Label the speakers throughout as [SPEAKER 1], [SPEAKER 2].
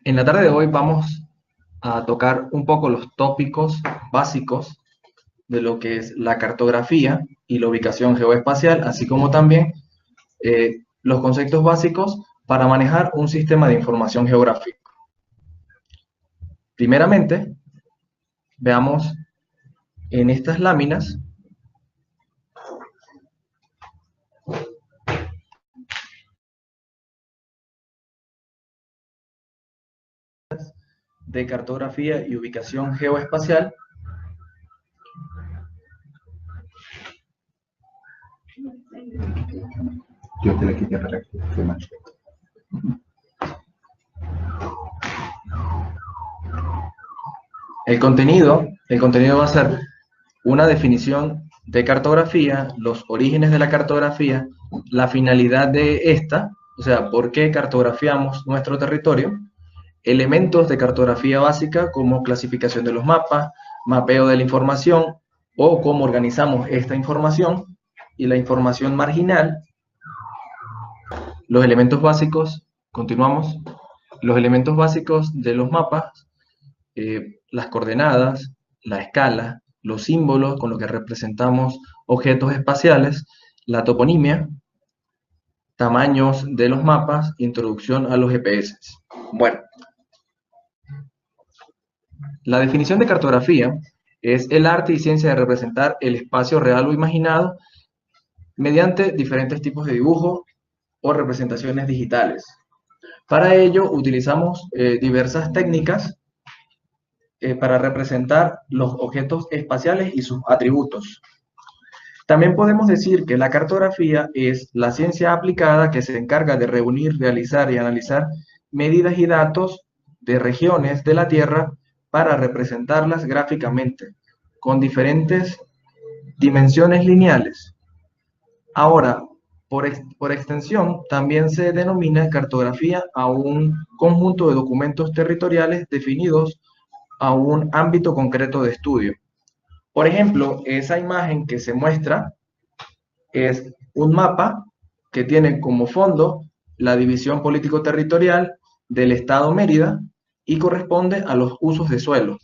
[SPEAKER 1] En la tarde de hoy vamos a tocar un poco los tópicos básicos de lo que es la cartografía y la ubicación geoespacial, así como también los conceptos básicos para manejar un sistema de información geográfico. Primeramente, veamos en estas láminas de cartografía y ubicación geoespacial.
[SPEAKER 2] Yo te la quité para que se manche.
[SPEAKER 1] El contenido va a ser una definición de cartografía, los orígenes de la cartografía, la finalidad de esta, o sea, por qué cartografiamos nuestro territorio, elementos de cartografía básica como clasificación de los mapas, mapeo de la información o cómo organizamos esta información y la información marginal, los elementos básicos, continuamos, los elementos básicos de los mapas, las coordenadas, la escala, los símbolos con los que representamos objetos espaciales, la toponimia, tamaños de los mapas, introducción a los GPS. Bueno, la definición de cartografía es el arte y ciencia de representar el espacio real o imaginado mediante diferentes tipos de dibujo o representaciones digitales. Para ello utilizamos diversas técnicas para representar los objetos espaciales y sus atributos. También podemos decir que la cartografía es la ciencia aplicada que se encarga de reunir, realizar y analizar medidas y datos de regiones de la Tierra para representarlas gráficamente, con diferentes dimensiones lineales. Ahora, por extensión, también se denomina cartografía a un conjunto de documentos territoriales definidos a un ámbito concreto de estudio. Por ejemplo, esa imagen que se muestra es un mapa que tiene como fondo la división político-territorial del Estado Mérida y corresponde a los usos de suelo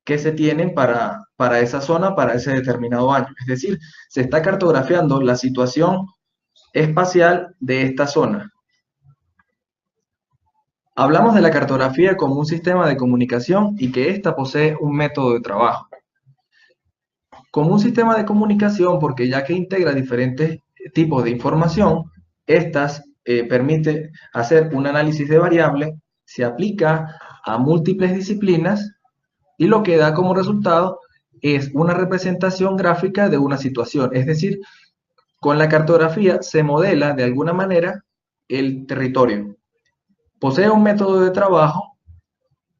[SPEAKER 1] que se tienen para esa zona, para ese determinado año. Es decir, se está cartografiando la situación espacial de esta zona. Hablamos de la cartografía como un sistema de comunicación y que ésta posee un método de trabajo. Como un sistema de comunicación, porque ya que integra diferentes tipos de información, estas permite hacer un análisis de variables, se aplica a múltiples disciplinas y lo que da como resultado es una representación gráfica de una situación. Es decir, con la cartografía se modela de alguna manera el territorio. Posee un método de trabajo,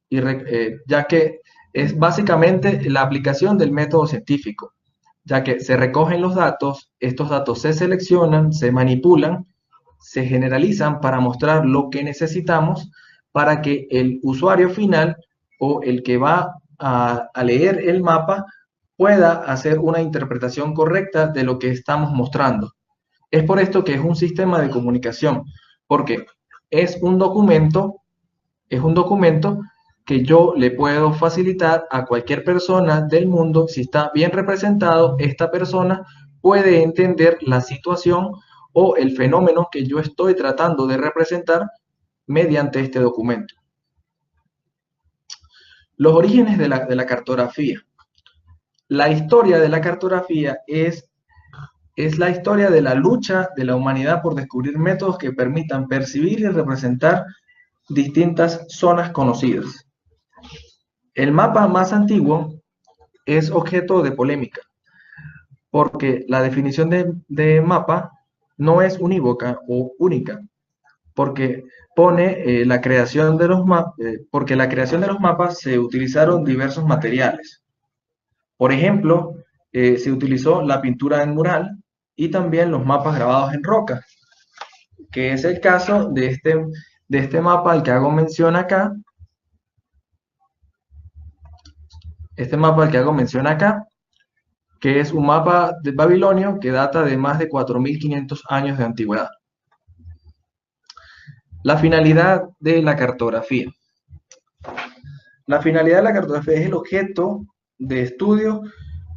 [SPEAKER 1] ya que es básicamente la aplicación del método científico, ya que se recogen los datos, estos datos se seleccionan, se manipulan, se generalizan para mostrar lo que necesitamos para que el usuario final o el que va a leer el mapa pueda hacer una interpretación correcta de lo que estamos mostrando. Es por esto que es un sistema de comunicación, porque es un documento que yo le puedo facilitar a cualquier persona del mundo. Si está bien representado, esta persona puede entender la situación o el fenómeno que yo estoy tratando de representar mediante este documento. Los orígenes de la cartografía. La historia de la cartografía es la historia de la lucha de la humanidad por descubrir métodos que permitan percibir y representar distintas zonas conocidas. El mapa más antiguo es objeto de polémica, porque la definición de mapa no es unívoca o única, porque pone la creación de los porque la creación de los mapas se utilizaron diversos materiales. Por ejemplo, se utilizó la pintura en mural y también los mapas grabados en roca, que es el caso de este mapa al que hago mención acá. Este mapa al que hago mención acá, que es un mapa de babilonio que data de más de 4.500 años de antigüedad. La finalidad de la cartografía. La finalidad de la cartografía es el objeto de estudio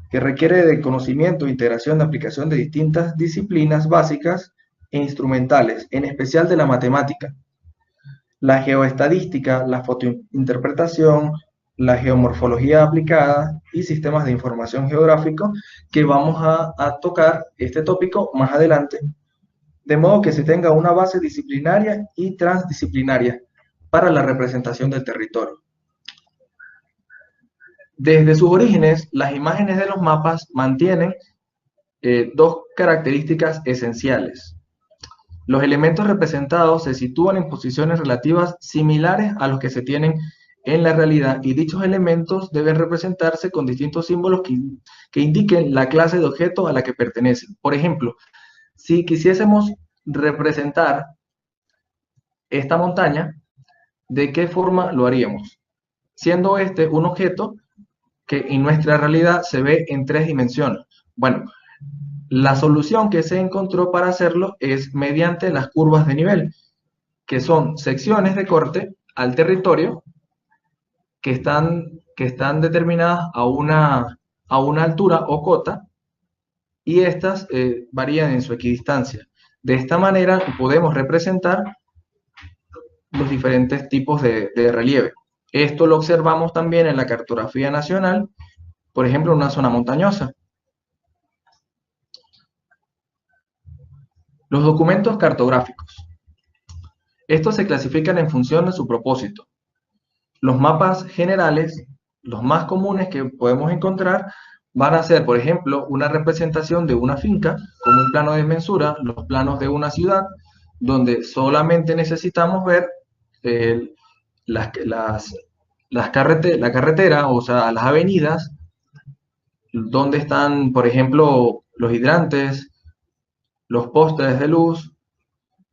[SPEAKER 1] que requiere de conocimiento, integración de aplicación de distintas disciplinas básicas e instrumentales, en especial de la matemática, la geoestadística, la fotointerpretación, la geomorfología aplicada y sistemas de información geográfico, que vamos a tocar este tópico más adelante, de modo que se tenga una base disciplinaria y transdisciplinaria para la representación del territorio. Desde sus orígenes, las imágenes de los mapas mantienen dos características esenciales. Los elementos representados se sitúan en posiciones relativas similares a los que se tienen en la realidad, y dichos elementos deben representarse con distintos símbolos que indiquen la clase de objeto a la que pertenecen. Por ejemplo, si quisiésemos representar esta montaña, ¿de qué forma lo haríamos? Siendo este un objeto que en nuestra realidad se ve en 3 dimensiones. Bueno, la solución que se encontró para hacerlo es mediante las curvas de nivel, que son secciones de corte al territorio que están determinadas a una altura o cota, y estas varían en su equidistancia. De esta manera podemos representar los diferentes tipos de relieve. Esto lo observamos también en la cartografía nacional, por ejemplo, en una zona montañosa. Los documentos cartográficos. Estos se clasifican en función de su propósito. Los mapas generales, los más comunes que podemos encontrar, van a ser, por ejemplo, una representación de una finca, como un plano de mensura, los planos de una ciudad, donde solamente necesitamos ver la carretera, o sea, las avenidas, donde están, por ejemplo, los hidrantes, los postes de luz,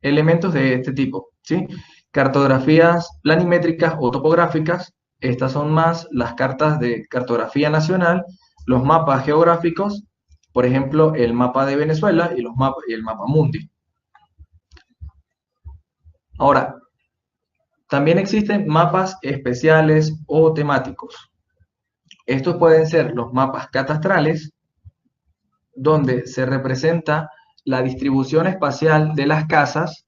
[SPEAKER 1] elementos de este tipo, ¿sí? Cartografías planimétricas o topográficas, estas son más las cartas de cartografía nacional, los mapas geográficos, por ejemplo, el mapa de Venezuela y el mapa mundi. Ahora, también existen mapas especiales o temáticos. Estos pueden ser los mapas catastrales, donde se representa la distribución espacial de las casas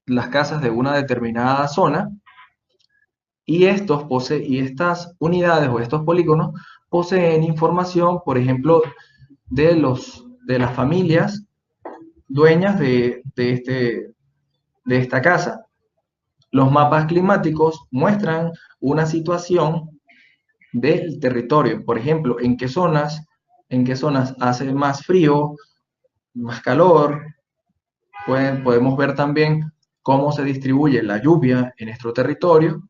[SPEAKER 1] de una determinada zona, y estas unidades o estos polígonos poseen información, por ejemplo, de las familias dueñas de esta casa. Los mapas climáticos muestran una situación del territorio, por ejemplo, en qué zonas hace más frío, más calor. Podemos ver también cómo se distribuye la lluvia en nuestro territorio,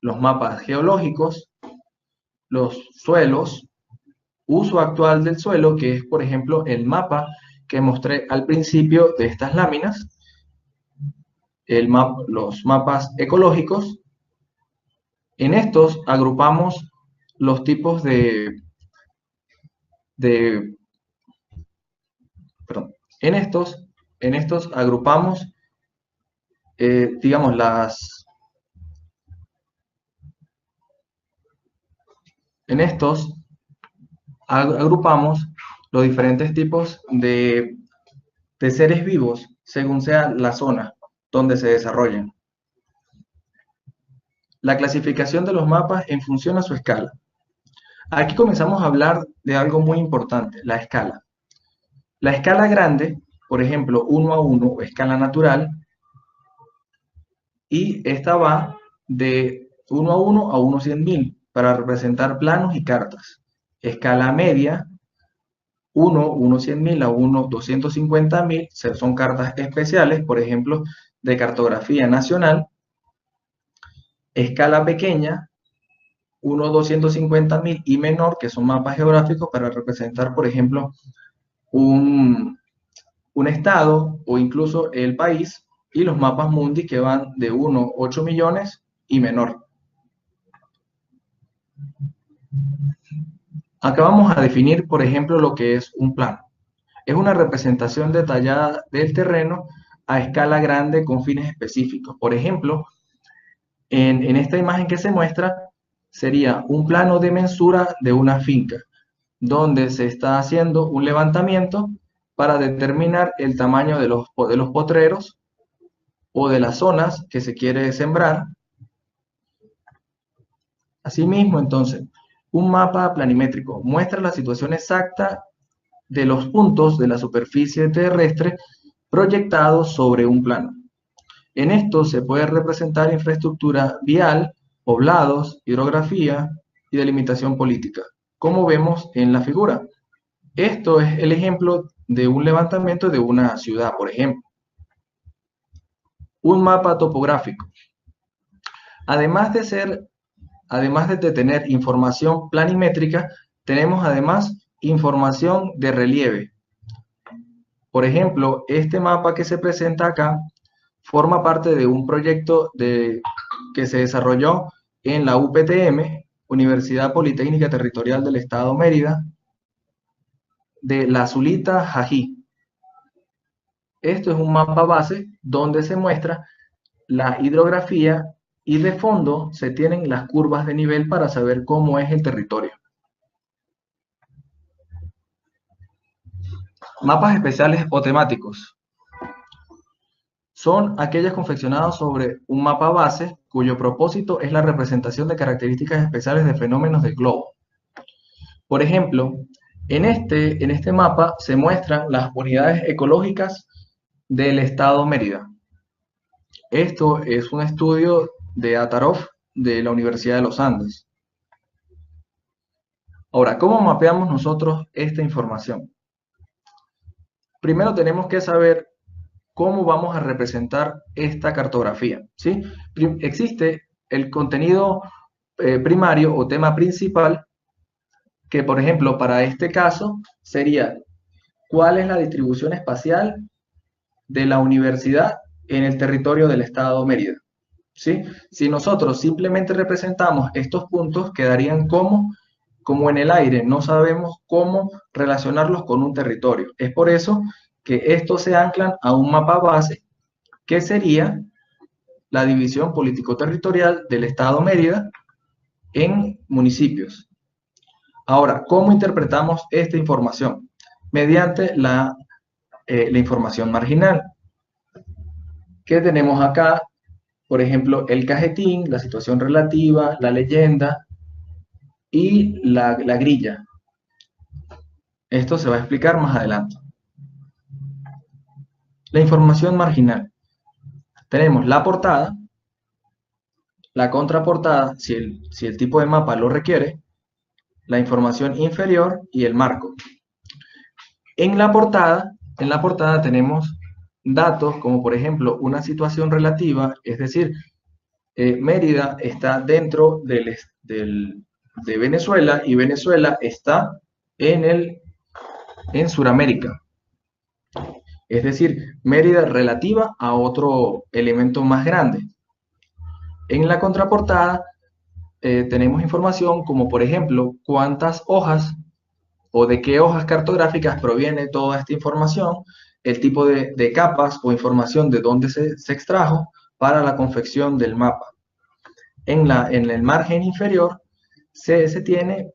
[SPEAKER 1] los mapas geológicos, los suelos, uso actual del suelo, que es, por ejemplo, el mapa que mostré al principio de estas láminas, los mapas ecológicos. En estos agrupamos los tipos perdón, en estos agrupamos, digamos, en estos agrupamos los diferentes tipos de seres vivos según sea la zona donde se desarrollan. La clasificación de los mapas en función a su escala. Aquí comenzamos a hablar de algo muy importante, la escala. La escala grande, por ejemplo, 1:1 o escala natural, y esta va de 1:1 a 1/100.000 para representar planos y cartas. Escala media, 1/100.000 a 1/250.000, son cartas especiales, por ejemplo, de cartografía nacional. Escala pequeña, 1/250.000 y menor, que son mapas geográficos para representar, por ejemplo, un estado o incluso el país, y los mapas mundi, que van de 1/8 millones y menor. Acá vamos a definir, por ejemplo, lo que es un plano. Es una representación detallada del terreno a escala grande con fines específicos. Por ejemplo, en esta imagen que se muestra, sería un plano de mensura de una finca, donde se está haciendo un levantamiento para determinar el tamaño de los potreros o de las zonas que se quiere sembrar. Asimismo, entonces, un mapa planimétrico muestra la situación exacta de los puntos de la superficie terrestre proyectados sobre un plano. En esto se puede representar infraestructura vial, poblados, hidrografía y delimitación política, como vemos en la figura. Esto es el ejemplo de un levantamiento de una ciudad, por ejemplo. Un mapa topográfico. Además de tener información planimétrica, tenemos además información de relieve. Por ejemplo, este mapa que se presenta acá forma parte de un proyecto que se desarrolló en la UPTM, Universidad Politécnica Territorial del Estado Mérida, de la Zulita Jají. Esto es un mapa base donde se muestra la hidrografía y de fondo se tienen las curvas de nivel para saber cómo es el territorio. Mapas especiales o temáticos. Son aquellos confeccionados sobre un mapa base cuyo propósito es la representación de características especiales de fenómenos del globo. Por ejemplo, en este mapa se muestran las unidades ecológicas del estado Mérida. Esto es un estudio de Atarov de la Universidad de los Andes. Ahora, ¿cómo mapeamos nosotros esta información? Primero tenemos que saber cómo vamos a representar esta cartografía, ¿sí? Existe el contenido primario o tema principal, que por ejemplo para este caso sería cuál es la distribución espacial de la universidad en el territorio del estado Mérida, ¿sí? Si nosotros simplemente representamos estos puntos, quedarían como en el aire, no sabemos cómo relacionarlos con un territorio. Es por eso que estos se anclan a un mapa base, que sería la división político-territorial del estado Mérida en municipios. Ahora, ¿cómo interpretamos esta información? Mediante la información marginal. ¿Qué tenemos acá? Por ejemplo, el cajetín, la situación relativa, la leyenda y la grilla. Esto se va a explicar más adelante. La información marginal. Tenemos la portada, la contraportada, si el tipo de mapa lo requiere, la información inferior y el marco. En la portada tenemos datos como por ejemplo una situación relativa, es decir, Mérida está dentro de Venezuela y Venezuela está en Sudamérica. Es decir, Mérida relativa a otro elemento más grande. En la contraportada tenemos información como por ejemplo cuántas hojas o de qué hojas cartográficas proviene toda esta información, el tipo de capas o información de dónde se extrajo para la confección del mapa. En el margen inferior se tiene,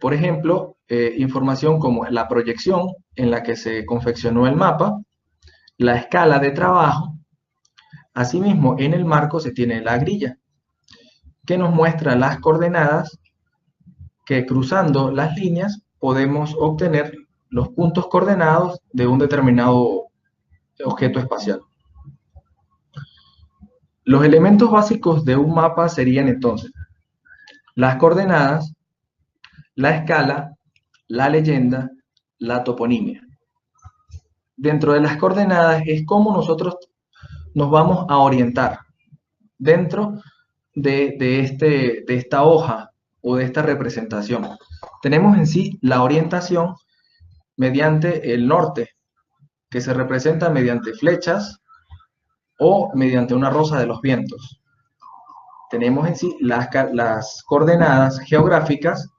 [SPEAKER 1] por ejemplo, información como la proyección en la que se confeccionó el mapa, la escala de trabajo. Asimismo, en el marco se tiene la grilla, que nos muestra las coordenadas que cruzando las líneas podemos obtener los puntos coordenados de un determinado objeto espacial. Los elementos básicos de un mapa serían entonces las coordenadas, la escala, la leyenda, la toponimia. Dentro de las coordenadas es cómo nosotros nos vamos a orientar dentro de esta hoja o de esta representación. Tenemos en sí la orientación mediante el norte, que se representa mediante flechas o mediante una rosa de los vientos. Tenemos en sí las coordenadas geográficas,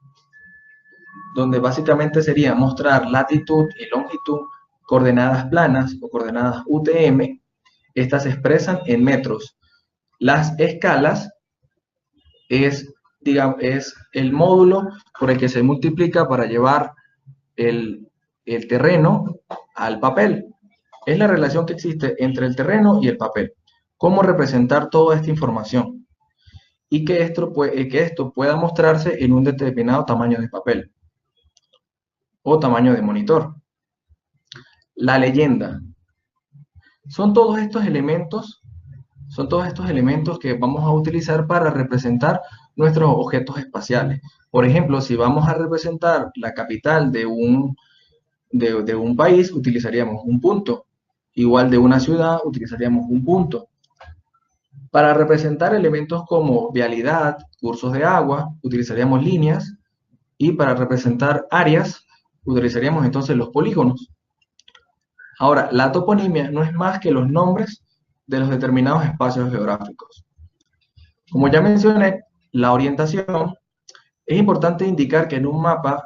[SPEAKER 1] donde básicamente sería mostrar latitud y longitud, coordenadas planas o coordenadas UTM. Estas se expresan en metros. Las escalas es digamos, es el módulo por el que se multiplica para llevar el terreno al papel. Es la relación que existe entre el terreno y el papel. Cómo representar toda esta información y que esto pueda mostrarse en un determinado tamaño de papel o tamaño de monitor. La leyenda. Son todos estos elementos que vamos a utilizar para representar nuestros objetos espaciales. Por ejemplo, si vamos a representar la capital de un país, utilizaríamos un punto. Igual de una ciudad, utilizaríamos un punto. Para representar elementos como vialidad, cursos de agua, utilizaríamos líneas. Y para representar áreas, utilizaríamos entonces los polígonos. Ahora, la toponimia no es más que los nombres de los determinados espacios geográficos. Como ya mencioné, la orientación, es importante indicar que en un mapa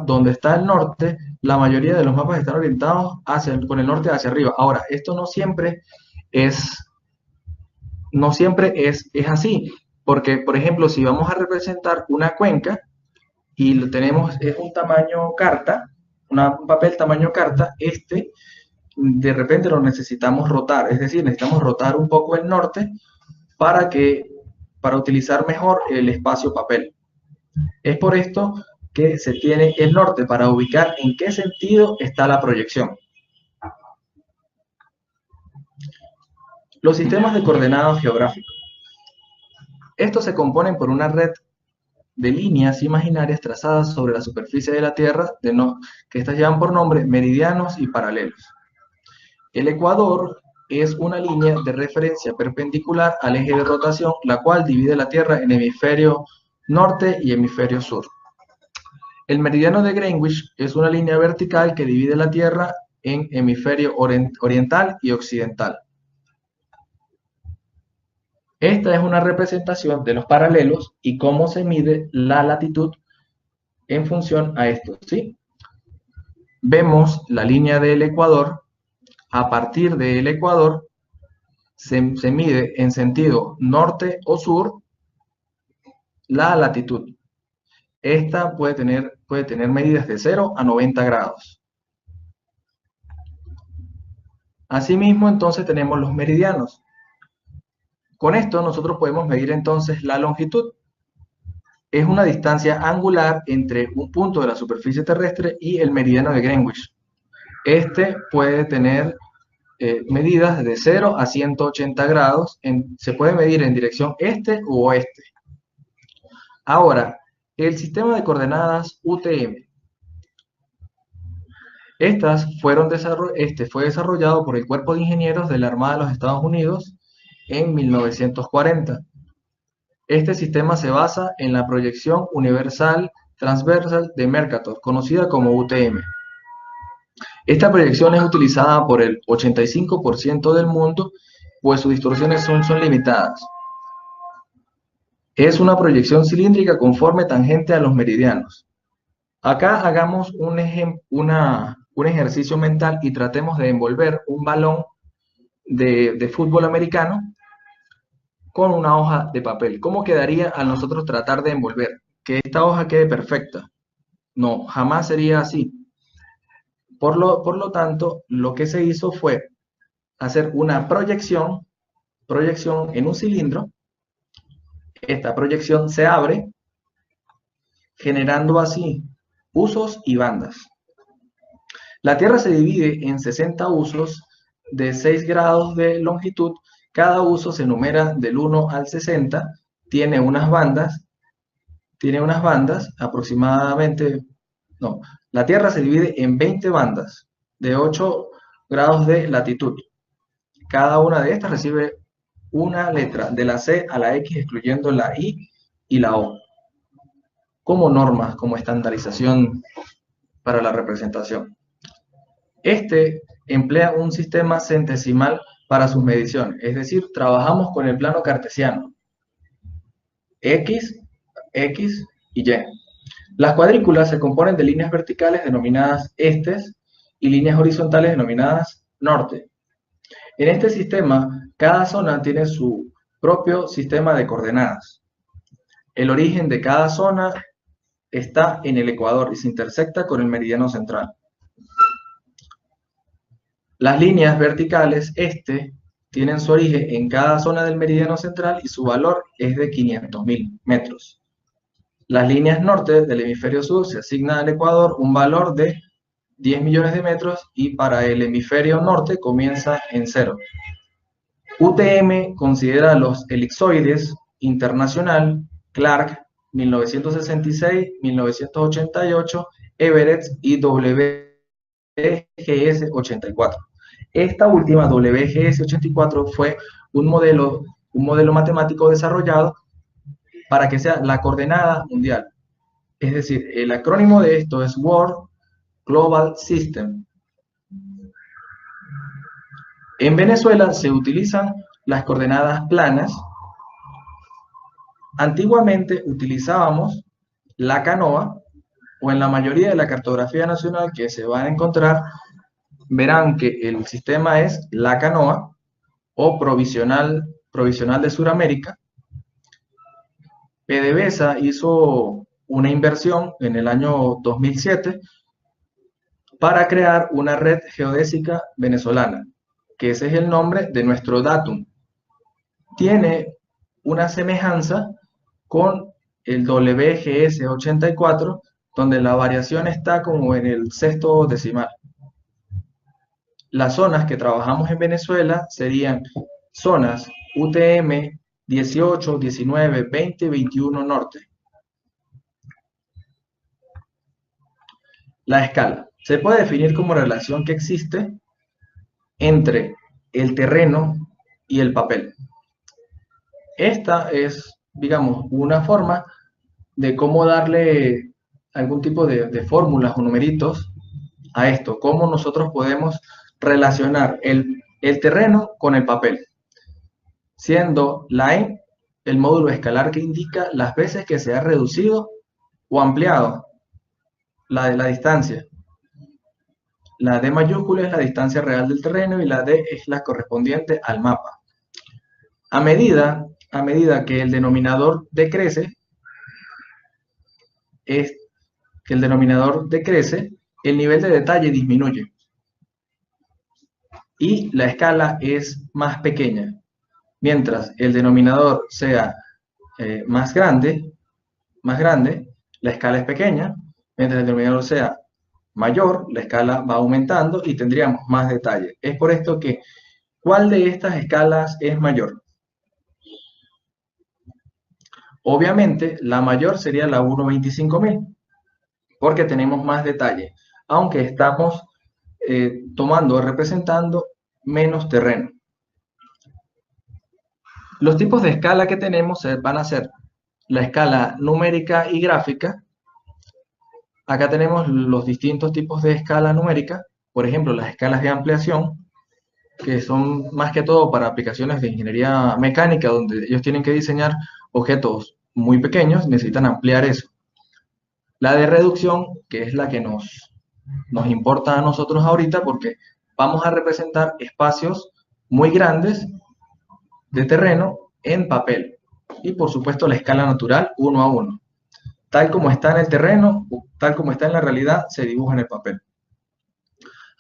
[SPEAKER 1] donde está el norte, la mayoría de los mapas están orientados con el norte hacia arriba. Ahora, esto no siempre es así, porque, por ejemplo, si vamos a representar una cuenca y lo tenemos, es un tamaño carta, un papel tamaño carta, de repente lo necesitamos rotar, es decir, necesitamos rotar un poco el norte para utilizar mejor el espacio papel. Es por esto que se tiene el norte para ubicar en qué sentido está la proyección. Los sistemas de coordenadas geográficos. Estos se componen por una red de líneas imaginarias trazadas sobre la superficie de la Tierra, que estas llevan por nombre meridianos y paralelos. El ecuador es una línea de referencia perpendicular al eje de rotación, la cual divide la Tierra en hemisferio norte y hemisferio sur. El meridiano de Greenwich es una línea vertical que divide la Tierra en hemisferio oriental y occidental. Esta es una representación de los paralelos y cómo se mide la latitud en función a esto, ¿sí? Vemos la línea del ecuador. A partir del ecuador se mide en sentido norte o sur la latitud. Esta puede tener medidas de 0 a 90 grados. Asimismo, entonces tenemos los meridianos. Con esto nosotros podemos medir entonces la longitud. Es una distancia angular entre un punto de la superficie terrestre y el meridiano de Greenwich. Este puede tener medidas de 0 a 180 grados. Se puede medir en dirección este u oeste. Ahora, el sistema de coordenadas UTM. Fue desarrollado por el Cuerpo de Ingenieros de la Armada de los Estados Unidos en 1940. Este sistema se basa en la proyección universal transversal de Mercator, conocida como UTM. Esta proyección es utilizada por el 85% del mundo, pues sus distorsiones son limitadas. Es una proyección cilíndrica conforme tangente a los meridianos. Acá hagamos un ejercicio mental y tratemos de envolver un balón de fútbol americano con una hoja de papel. ¿Cómo quedaría al nosotros tratar de envolver? Que esta hoja quede perfecta. No, jamás sería así. Por lo tanto, lo que se hizo fue hacer una proyección en un cilindro. Esta proyección se abre, generando así usos y bandas. La Tierra se divide en 60 usos de 6 grados de longitud. Cada uso se numera del 1 al 60, tiene unas bandas aproximadamente, la Tierra se divide en 20 bandas de 8 grados de latitud. Cada una de estas recibe una letra de la C a la X, excluyendo la I y la O, como normas, como estandarización para la representación. Este emplea un sistema centesimal para sus mediciones, es decir, trabajamos con el plano cartesiano, X, X y Y. Las cuadrículas se componen de líneas verticales denominadas estes y líneas horizontales denominadas norte. En este sistema, cada zona tiene su propio sistema de coordenadas. El origen de cada zona está en el ecuador y se intersecta con el meridiano central. Las líneas verticales tienen su origen en cada zona del meridiano central y su valor es de 500.000 metros. Las líneas norte del hemisferio sur se asignan al ecuador un valor de 10 millones de metros y para el hemisferio norte comienza en 0. UTM considera los elipsoides internacional, Clark, 1966, 1988, Everett y WGS 84. Esta última, WGS 84, fue un modelo matemático desarrollado para que sea la coordenada mundial. Es decir, el acrónimo de esto es World Global System. En Venezuela se utilizan las coordenadas planas. Antiguamente utilizábamos la canoa, o en la mayoría de la cartografía nacional que se van a encontrar, verán que el sistema es la canoa o provisional de Sudamérica. PDVSA hizo una inversión en el año 2007 para crear una red geodésica venezolana, que ese es el nombre de nuestro datum. Tiene una semejanza con el WGS 84, donde la variación está como en el sexto decimal. Las zonas que trabajamos en Venezuela serían zonas UTM 18, 19, 20, 21 norte. La escala se puede definir como relación que existe entre el terreno y el papel. Esta es, digamos, una forma de cómo darle algún tipo de fórmulas o numeritos a esto, cómo nosotros podemos relacionar el terreno con el papel, siendo line el módulo escalar que indica las veces que se ha reducido o ampliado la distancia. La D mayúscula es la distancia real del terreno y la D es la correspondiente al mapa. A medida que el denominador decrece, el nivel de detalle disminuye y la escala es más pequeña. Mientras el denominador sea más grande, la escala es pequeña. Mientras el denominador sea mayor, la escala va aumentando y tendríamos más detalle. Es por esto que, ¿cuál de estas escalas es mayor? Obviamente, la mayor sería la 1/25.000, porque tenemos más detalle, aunque estamos representando menos terreno. Los tipos de escala que tenemos van a ser la escala numérica y gráfica. Acá tenemos los distintos tipos de escala numérica, por ejemplo, las escalas de ampliación, que son más que todo para aplicaciones de ingeniería mecánica, donde ellos tienen que diseñar objetos muy pequeños, necesitan ampliar eso. La de reducción, que es la que nos importa a nosotros ahorita, porque vamos a representar espacios muy grandes de terreno en papel. Y por supuesto la escala natural 1 a 1. Tal como está en el terreno, tal como está en la realidad, se dibuja en el papel.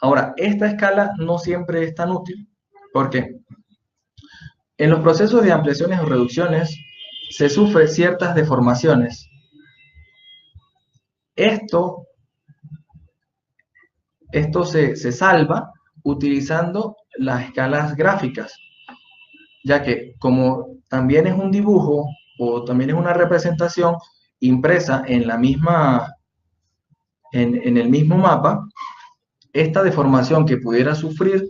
[SPEAKER 1] Ahora, esta escala no siempre es tan útil, porque en los procesos de ampliaciones o reducciones se sufren ciertas deformaciones. Esto se salva utilizando las escalas gráficas, ya que como también es un dibujo o también es una representación impresa en el mismo mapa, esta deformación que pudiera sufrir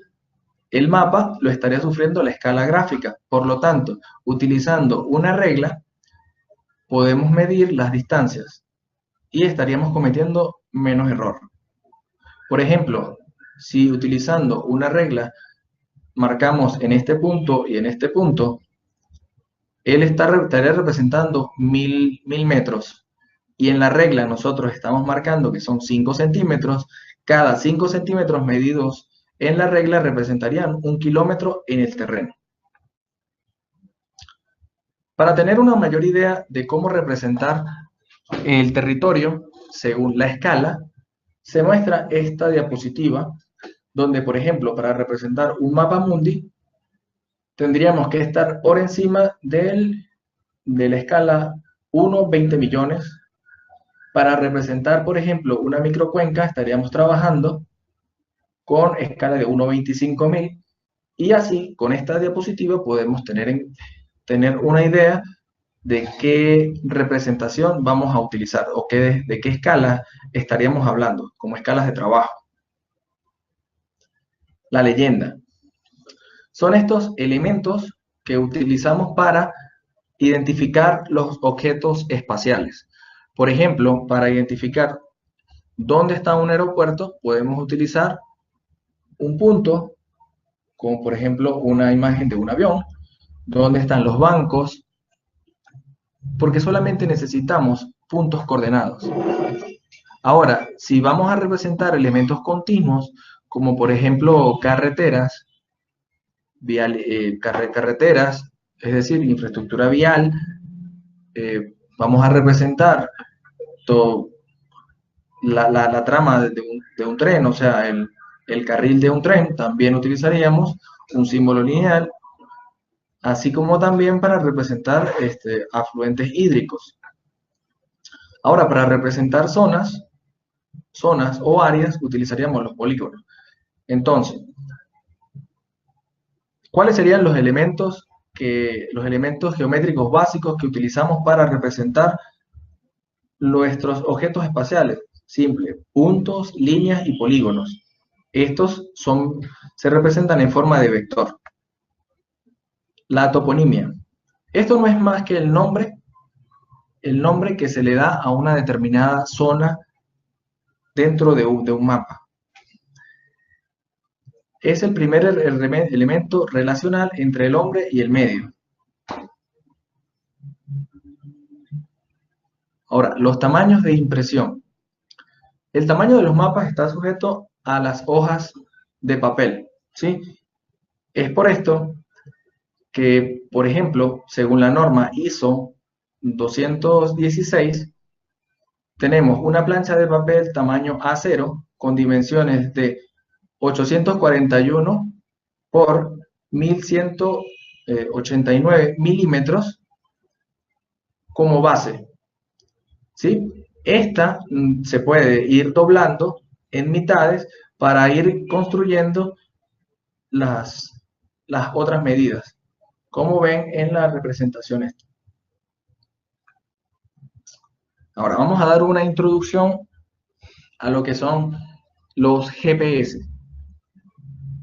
[SPEAKER 1] el mapa lo estaría sufriendo la escala gráfica. Por lo tanto, utilizando una regla, podemos medir las distancias y estaríamos cometiendo menos error. Por ejemplo, si utilizando una regla marcamos en este punto y en este punto, él estaría representando 1000 metros. Y en la regla nosotros estamos marcando que son 5 centímetros. Cada 5 centímetros medidos en la regla representarían 1 kilómetro en el terreno. Para tener una mayor idea de cómo representar el territorio según la escala, se muestra esta diapositiva, donde, por ejemplo, para representar un mapa mundi, tendríamos que estar por encima de la escala 1/20 millones. Para representar, por ejemplo, una microcuenca, estaríamos trabajando con escala de 1/25.000, y así, con esta diapositiva, podemos tener una idea de qué representación vamos a utilizar o de qué escala estaríamos hablando, como escalas de trabajo. La leyenda. Son estos elementos que utilizamos para identificar los objetos espaciales. Por ejemplo, para identificar dónde está un aeropuerto, podemos utilizar un punto, como por ejemplo una imagen de un avión, dónde están los bancos, porque solamente necesitamos puntos coordenados. Ahora, si vamos a representar elementos continuos, como por ejemplo carreteras, carreteras, es decir, infraestructura vial, vamos a representar la trama de un tren, o sea, el carril de un tren, también utilizaríamos un símbolo lineal, así como también para representar afluentes hídricos. Ahora, para representar zonas o áreas, utilizaríamos los polígonos. Entonces, ¿cuáles serían los elementos geométricos básicos que utilizamos para representar nuestros objetos espaciales? Simple, puntos, líneas y polígonos. Estos se representan en forma de vector. La toponimia. Esto no es más que el nombre que se le da a una determinada zona dentro de un mapa. Es el primer elemento relacional entre el hombre y el medio. Ahora, los tamaños de impresión. El tamaño de los mapas está sujeto a las hojas de papel, ¿sí? Es por esto que, por ejemplo, según la norma ISO 216, tenemos una plancha de papel tamaño A0 con dimensiones de 841 por 1189 milímetros como base, ¿sí? Esta se puede ir doblando en mitades para ir construyendo las otras medidas, como ven en la representación esta. Ahora vamos a dar una introducción a lo que son los GPS.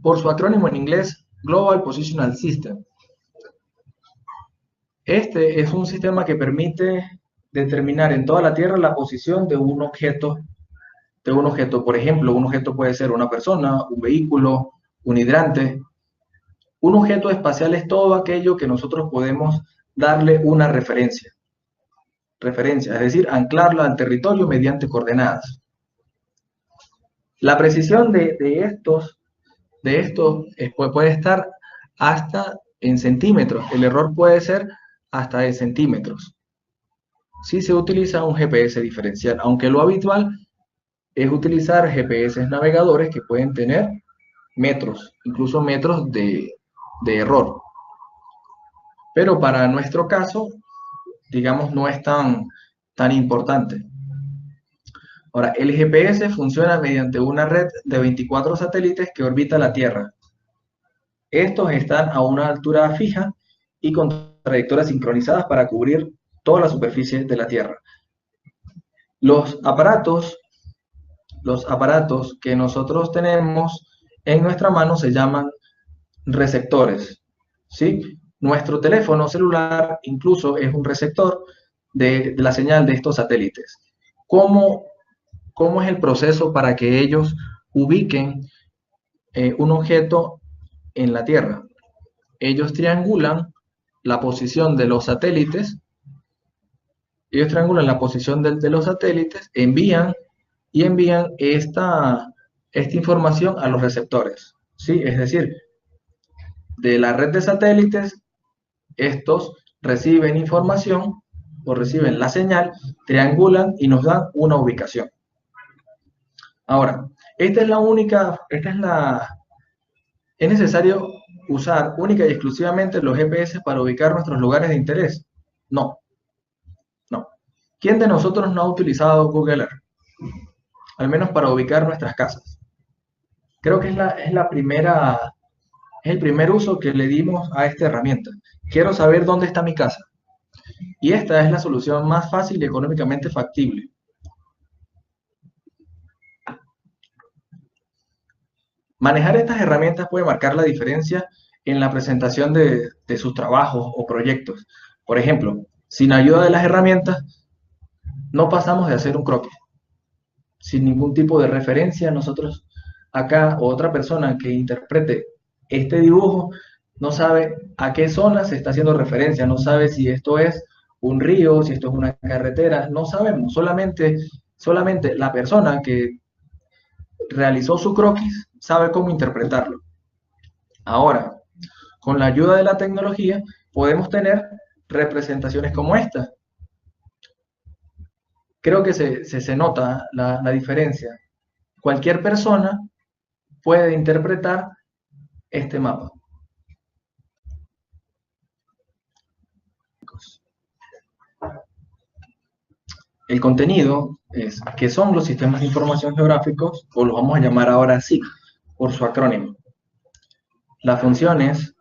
[SPEAKER 1] Por su acrónimo en inglés, Global Positional System. Este es un sistema que permite determinar en toda la Tierra la posición de un objeto. Por ejemplo, un objeto puede ser una persona, un vehículo, un hidrante. Un objeto espacial es todo aquello que nosotros podemos darle una referencia, es decir, anclarlo al territorio mediante coordenadas. La precisión de estos puede estar hasta en centímetros. El error puede ser hasta de centímetros. Si se utiliza un GPS diferencial, aunque lo habitual es utilizar GPS navegadores que pueden tener metros, incluso metros de error. Pero para nuestro caso, digamos, no es tan importante. Ahora, el GPS funciona mediante una red de 24 satélites que orbita la Tierra. Estos están a una altura fija y con trayectorias sincronizadas para cubrir toda la superficie de la Tierra. Los aparatos que nosotros tenemos en nuestra mano se llaman receptores, ¿sí? Nuestro teléfono celular incluso es un receptor de la señal de estos satélites. ¿Cómo es el proceso para que ellos ubiquen un objeto en la Tierra? Ellos triangulan la posición de los satélites, envían esta información a los receptores, ¿sí? Es decir, de la red de satélites, estos reciben información o reciben la señal, triangulan y nos dan una ubicación. Ahora, es necesario usar única y exclusivamente los GPS para ubicar nuestros lugares de interés. No, no. ¿Quién de nosotros no ha utilizado Google Earth? Al menos para ubicar nuestras casas. Creo que es el primer uso que le dimos a esta herramienta. Quiero saber dónde está mi casa. Y esta es la solución más fácil y económicamente factible. Manejar estas herramientas puede marcar la diferencia en la presentación de sus trabajos o proyectos. Por ejemplo, sin ayuda de las herramientas, no pasamos de hacer un croquis. Sin ningún tipo de referencia, nosotros acá, o otra persona que interprete este dibujo, no sabe a qué zona se está haciendo referencia, no sabe si esto es un río, si esto es una carretera, no sabemos, solamente la persona que realizó su croquis sabe cómo interpretarlo. Ahora, con la ayuda de la tecnología, podemos tener representaciones como esta. Creo que se nota la diferencia. Cualquier persona puede interpretar este mapa. El contenido es qué son los sistemas de información geográficos, o los vamos a llamar ahora SIG, por su acrónimo. Las funciones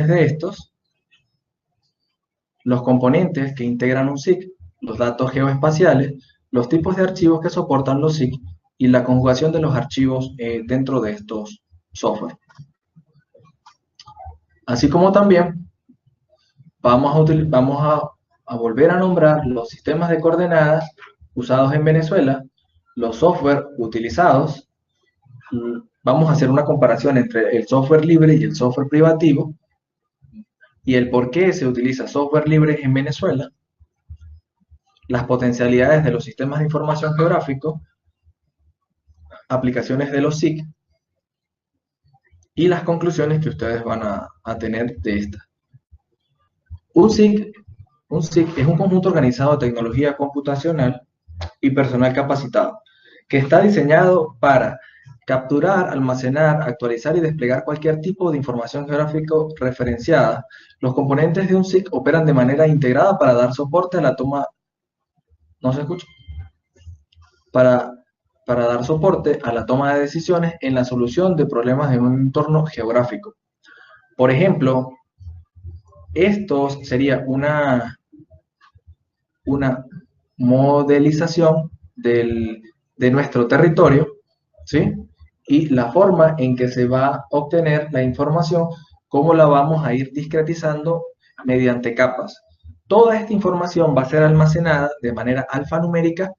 [SPEAKER 1] de estos, los componentes que integran un SIG, los datos geoespaciales, los tipos de archivos que soportan los SIG y la conjugación de los archivos dentro de estos software. Así como también vamos a volver a nombrar los sistemas de coordenadas usados en Venezuela, los software utilizados. Vamos a hacer una comparación entre el software libre y el software privativo y el por qué se utiliza software libre en Venezuela, las potencialidades de los sistemas de información geográfico, aplicaciones de los SIG y las conclusiones que ustedes van a tener de esta. Un SIG es un conjunto organizado de tecnología computacional y personal capacitado, que está diseñado para capturar, almacenar, actualizar y desplegar cualquier tipo de información geográfica referenciada. Los componentes de un SIG operan de manera integrada para dar soporte a la toma... ¿No se escucha? Para dar soporte a la toma de decisiones en la solución de problemas de un entorno geográfico. Por ejemplo, esto sería una modelización de nuestro territorio, ¿sí? Y la forma en que se va a obtener la información, cómo la vamos a ir discretizando mediante capas. Toda esta información va a ser almacenada de manera alfanumérica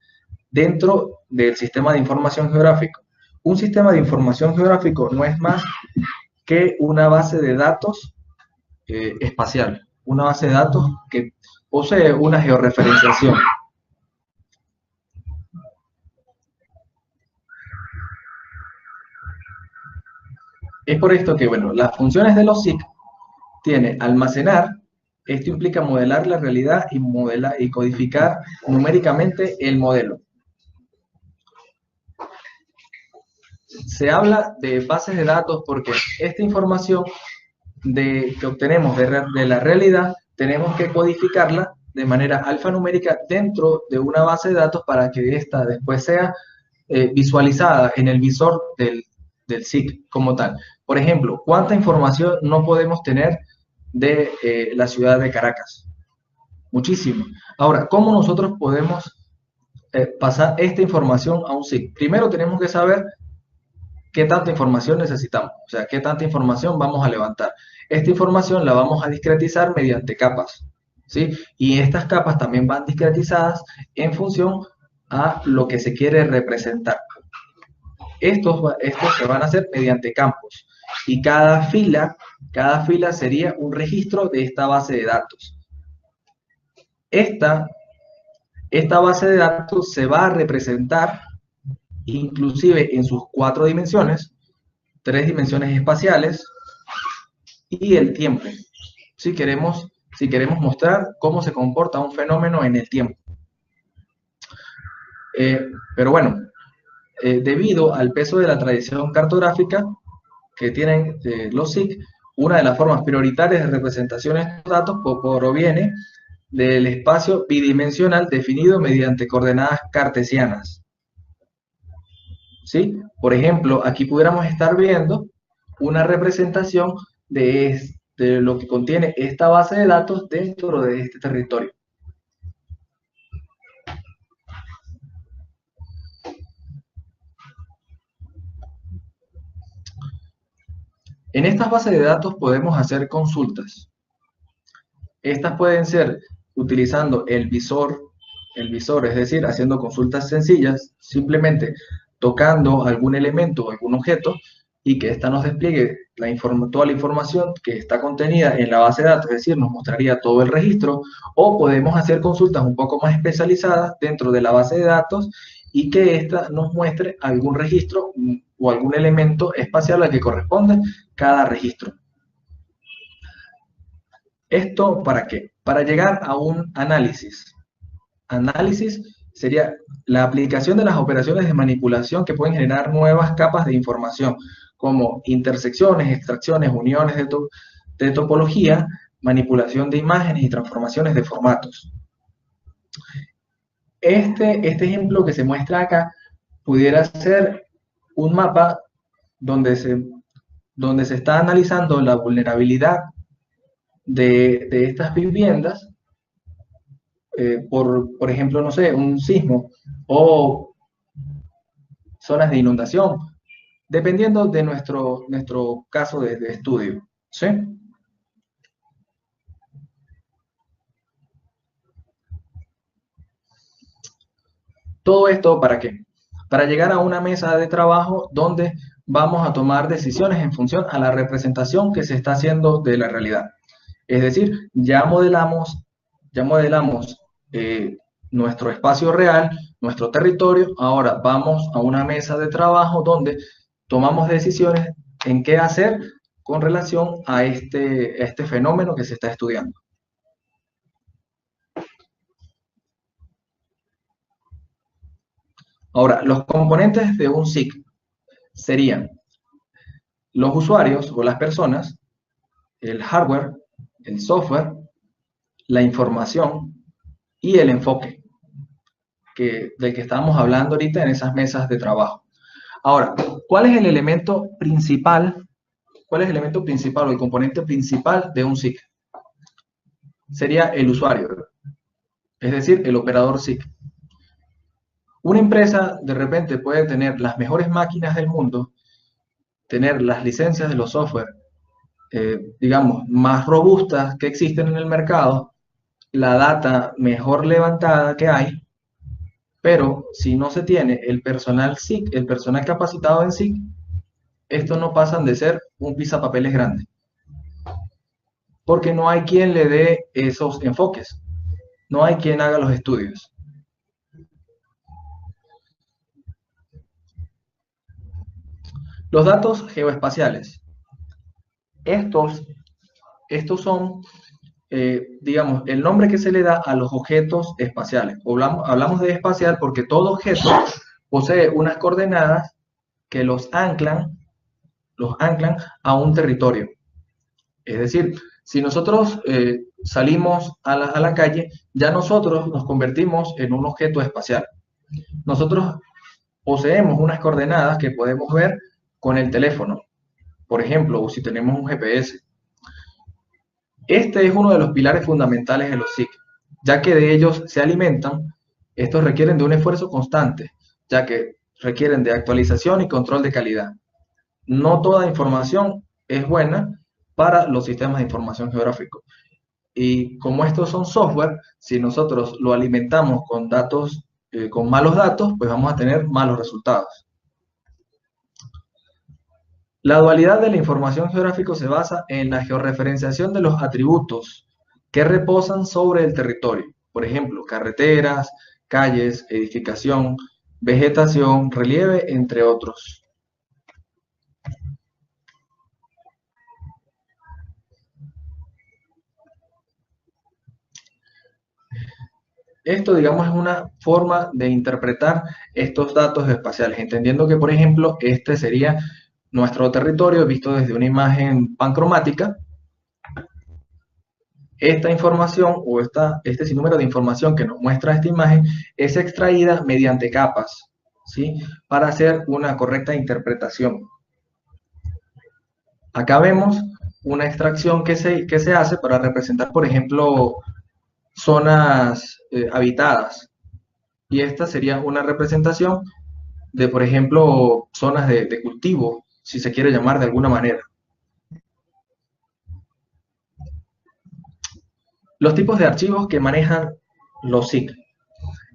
[SPEAKER 1] dentro del sistema de información geográfico. Un sistema de información geográfico no es más que una base de datos espacial, una base de datos que posee una georreferenciación. Es por esto que, bueno, las funciones de los SIG tiene almacenar, esto implica modelar la realidad y codificar numéricamente el modelo. Se habla de bases de datos porque esta información que obtenemos de la realidad tenemos que codificarla de manera alfanumérica dentro de una base de datos para que esta después sea visualizada en el visor del SIG como tal. Por ejemplo, ¿cuánta información no podemos tener de la ciudad de Caracas? Muchísimo. Ahora, ¿cómo nosotros podemos pasar esta información a un SIG? Primero tenemos que saber qué tanta información necesitamos, o sea, qué tanta información vamos a levantar. Esta información la vamos a discretizar mediante capas, ¿sí? Y estas capas también van discretizadas en función a lo que se quiere representar. Estos se van a hacer mediante campos y cada fila sería un registro de esta base de datos. Esta base de datos se va a representar inclusive en sus 4 dimensiones, 3 dimensiones espaciales y el tiempo. Si queremos si queremos mostrar cómo se comporta un fenómeno en el tiempo. Pero bueno, debido al peso de la tradición cartográfica que tienen los SIC, una de las formas prioritarias de representación de estos datos proviene del espacio bidimensional definido mediante coordenadas cartesianas. ¿Sí? Por ejemplo, aquí pudiéramos estar viendo una representación de lo que contiene esta base de datos dentro de este territorio. En estas bases de datos podemos hacer consultas. Estas pueden ser utilizando el visor, es decir, haciendo consultas sencillas, simplemente tocando algún elemento o algún objeto y que ésta nos despliegue toda la información que está contenida en la base de datos, es decir, nos mostraría todo el registro, o podemos hacer consultas un poco más especializadas dentro de la base de datos y que ésta nos muestre algún registro o algún elemento espacial al que corresponde cada registro. ¿Esto para qué? Para llegar a un análisis. Análisis sería la aplicación de las operaciones de manipulación que pueden generar nuevas capas de información, como intersecciones, extracciones, uniones de topología, manipulación de imágenes y transformaciones de formatos. Este ejemplo que se muestra acá pudiera ser un mapa donde se está analizando la vulnerabilidad de estas viviendas por ejemplo, no sé, un sismo o zonas de inundación, dependiendo de nuestro caso de estudio. ¿Sí? ¿Todo esto para qué? Para llegar a una mesa de trabajo donde vamos a tomar decisiones en función a la representación que se está haciendo de la realidad. Es decir, ya modelamos nuestro espacio real, nuestro territorio, ahora vamos a una mesa de trabajo donde tomamos decisiones en qué hacer con relación a este fenómeno que se está estudiando. Ahora, los componentes de un SIC serían los usuarios o las personas, el hardware, el software, la información y el enfoque del que estábamos hablando ahorita en esas mesas de trabajo. Ahora, ¿cuál es el elemento principal? ¿Cuál es el elemento principal o el componente principal de un SIC? Sería el usuario, es decir, el operador SIC. Una empresa de repente puede tener las mejores máquinas del mundo, tener las licencias de los software, digamos, más robustas que existen en el mercado, la data mejor levantada que hay, pero si no se tiene el personal SIC, el personal capacitado en SIC, estos no pasan de ser un pisapapeles grande. Porque no hay quien le dé esos enfoques, no hay quien haga los estudios. Los datos geoespaciales. Estos son, digamos, el nombre que se le da a los objetos espaciales. Hablamos de espacial porque todo objeto posee unas coordenadas que los anclan a un territorio. Es decir, si nosotros salimos a la calle, ya nosotros nos convertimos en un objeto espacial. Nosotros poseemos unas coordenadas que podemos ver con el teléfono, por ejemplo, o si tenemos un GPS. Este es uno de los pilares fundamentales de los SIC, ya que de ellos se alimentan. Estos requieren de un esfuerzo constante, ya que requieren de actualización y control de calidad. No toda información es buena para los sistemas de información geográfico. Y como estos son software, si nosotros lo alimentamos con datos, con malos datos, pues vamos a tener malos resultados. La dualidad de la información geográfica se basa en la georreferenciación de los atributos que reposan sobre el territorio. Por ejemplo, carreteras, calles, edificación, vegetación, relieve, entre otros. Esto, digamos, es una forma de interpretar estos datos espaciales, entendiendo que, por ejemplo, este sería nuestro territorio visto desde una imagen pancromática. Esta información o este sinnúmero de información que nos muestra esta imagen es extraída mediante capas, ¿sí? Para hacer una correcta interpretación. Acá vemos una extracción que se hace para representar, por ejemplo, zonas habitadas. Y esta sería una representación de, por ejemplo, zonas de cultivo, si se quiere llamar de alguna manera. Los tipos de archivos que manejan los SIG.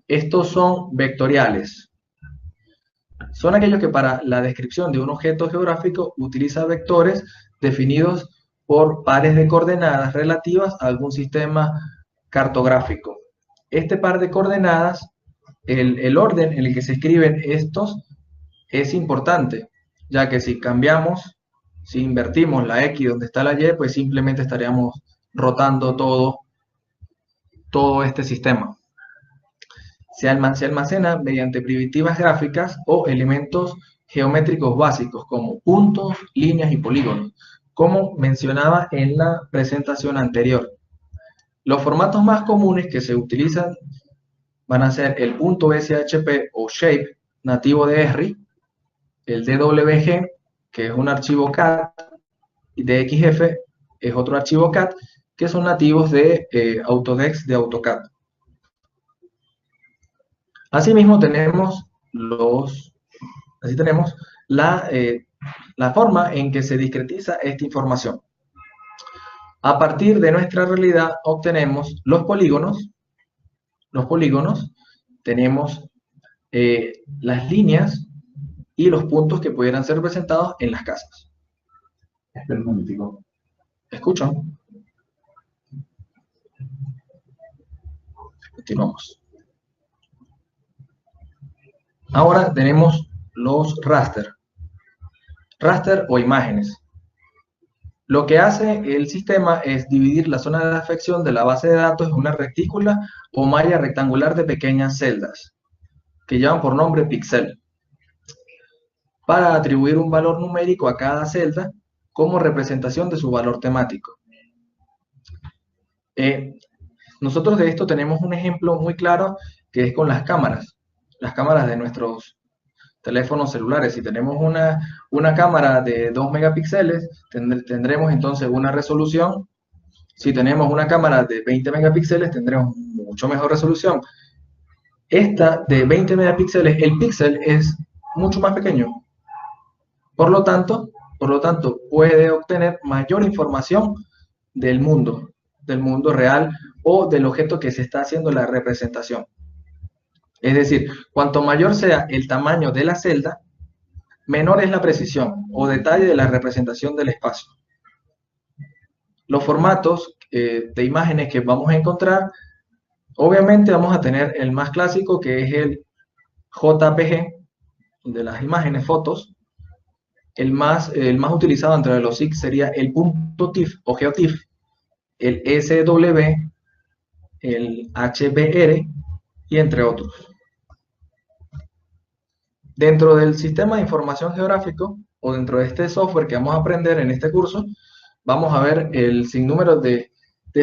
[SPEAKER 1] Estos son vectoriales. Son aquellos que para la descripción de un objeto geográfico utiliza vectores definidos por pares de coordenadas relativas a algún sistema cartográfico. Este par de coordenadas, el orden en el que se escriben estos es importante, ya que si cambiamos, si invertimos la X donde está la Y, pues simplemente estaríamos rotando todo este sistema. Se almacena mediante primitivas gráficas o elementos geométricos básicos como puntos, líneas y polígonos, como mencionaba en la presentación anterior. Los formatos más comunes que se utilizan van a ser el .shp o shape nativo de Esri, el DWG, que es un archivo CAD, y DXF es otro archivo CAD, que son nativos de Autodesk de AutoCAD. Asimismo tenemos la forma en que se discretiza esta información. A partir de nuestra realidad obtenemos los polígonos. Los polígonos tenemos las líneas y los puntos que pudieran ser representados en las casas.
[SPEAKER 2] Espera un momentico.
[SPEAKER 1] ¿Escuchan? Continuamos. Ahora tenemos los raster. Raster o imágenes. Lo que hace el sistema es dividir la zona de afección de la base de datos en una retícula o malla rectangular de pequeñas celdas, que llevan por nombre píxel, para atribuir un valor numérico a cada celda como representación de su valor temático. Nosotros de esto tenemos un ejemplo muy claro que es con las cámaras de nuestros teléfonos celulares. Si tenemos una cámara de 2 megapíxeles, tendremos entonces una resolución. Si tenemos una cámara de 20 megapíxeles, tendremos mucho mejor resolución. Esta de 20 megapíxeles, el píxel es mucho más pequeño. Por lo tanto, puede obtener mayor información del mundo real o del objeto que se está haciendo la representación. Es decir, cuanto mayor sea el tamaño de la celda, menor es la precisión o detalle de la representación del espacio. Los formatos de imágenes que vamos a encontrar, obviamente vamos a tener el más clásico, que es el JPG, de las imágenes, fotos. El más utilizado entre los SIG sería el .TIFF o GeoTIFF, el SW, el HBR y entre otros. Dentro del sistema de información geográfico o dentro de este software que vamos a aprender en este curso, vamos a ver el sinnúmero de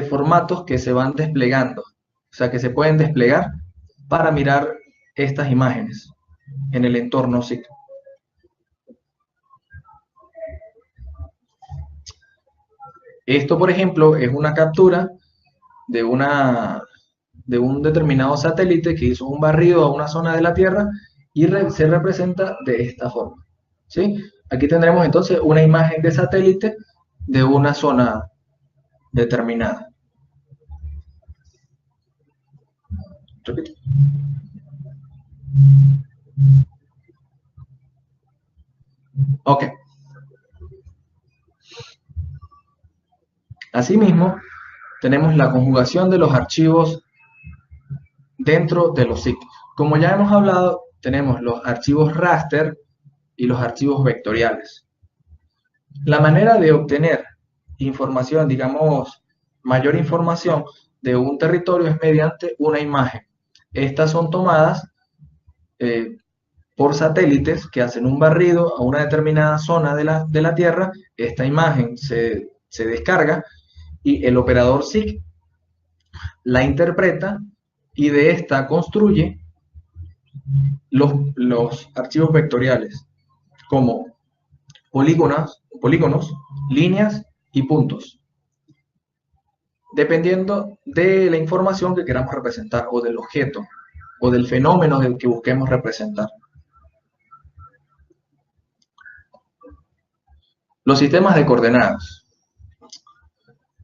[SPEAKER 1] formatos que se van desplegando, o sea, que se pueden desplegar para mirar estas imágenes en el entorno SIG. Esto, por ejemplo, es una captura de un determinado satélite que hizo un barrido a una zona de la Tierra y se representa de esta forma, ¿sí? Aquí tendremos entonces una imagen de satélite de una zona determinada. Repito. Ok. Asimismo, tenemos la conjugación de los archivos dentro de los SIG. Como ya hemos hablado, tenemos los archivos raster y los archivos vectoriales. La manera de obtener información, digamos, mayor información de un territorio es mediante una imagen. Estas son tomadas por satélites que hacen un barrido a una determinada zona de la Tierra. Esta imagen se descarga y el operador SIG la interpreta y de esta construye los archivos vectoriales como polígonos, líneas y puntos, dependiendo de la información que queramos representar o del objeto o del fenómeno del que busquemos representar. Los sistemas de coordenadas.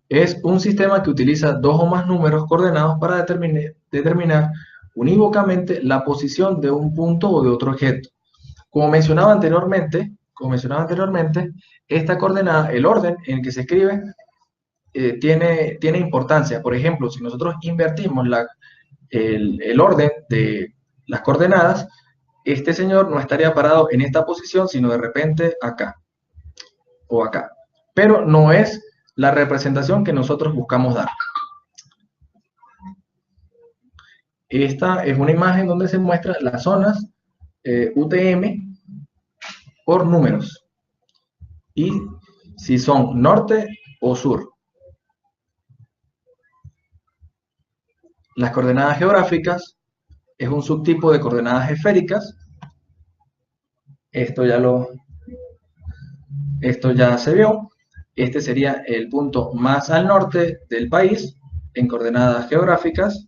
[SPEAKER 1] Es un sistema que utiliza dos o más números coordenados para determinar unívocamente la posición de un punto o de otro objeto. Como mencionaba anteriormente, esta coordenada, el orden en el que se escribe, tiene importancia. Por ejemplo, si nosotros invertimos el orden de las coordenadas, este señor no estaría parado en esta posición, sino de repente acá o acá. Pero no es la representación que nosotros buscamos dar. Esta es una imagen donde se muestran las zonas UTM por números y si son norte o sur. Las coordenadas geográficas es un subtipo de coordenadas esféricas. Esto ya se vio. Este sería el punto más al norte del país en coordenadas geográficas,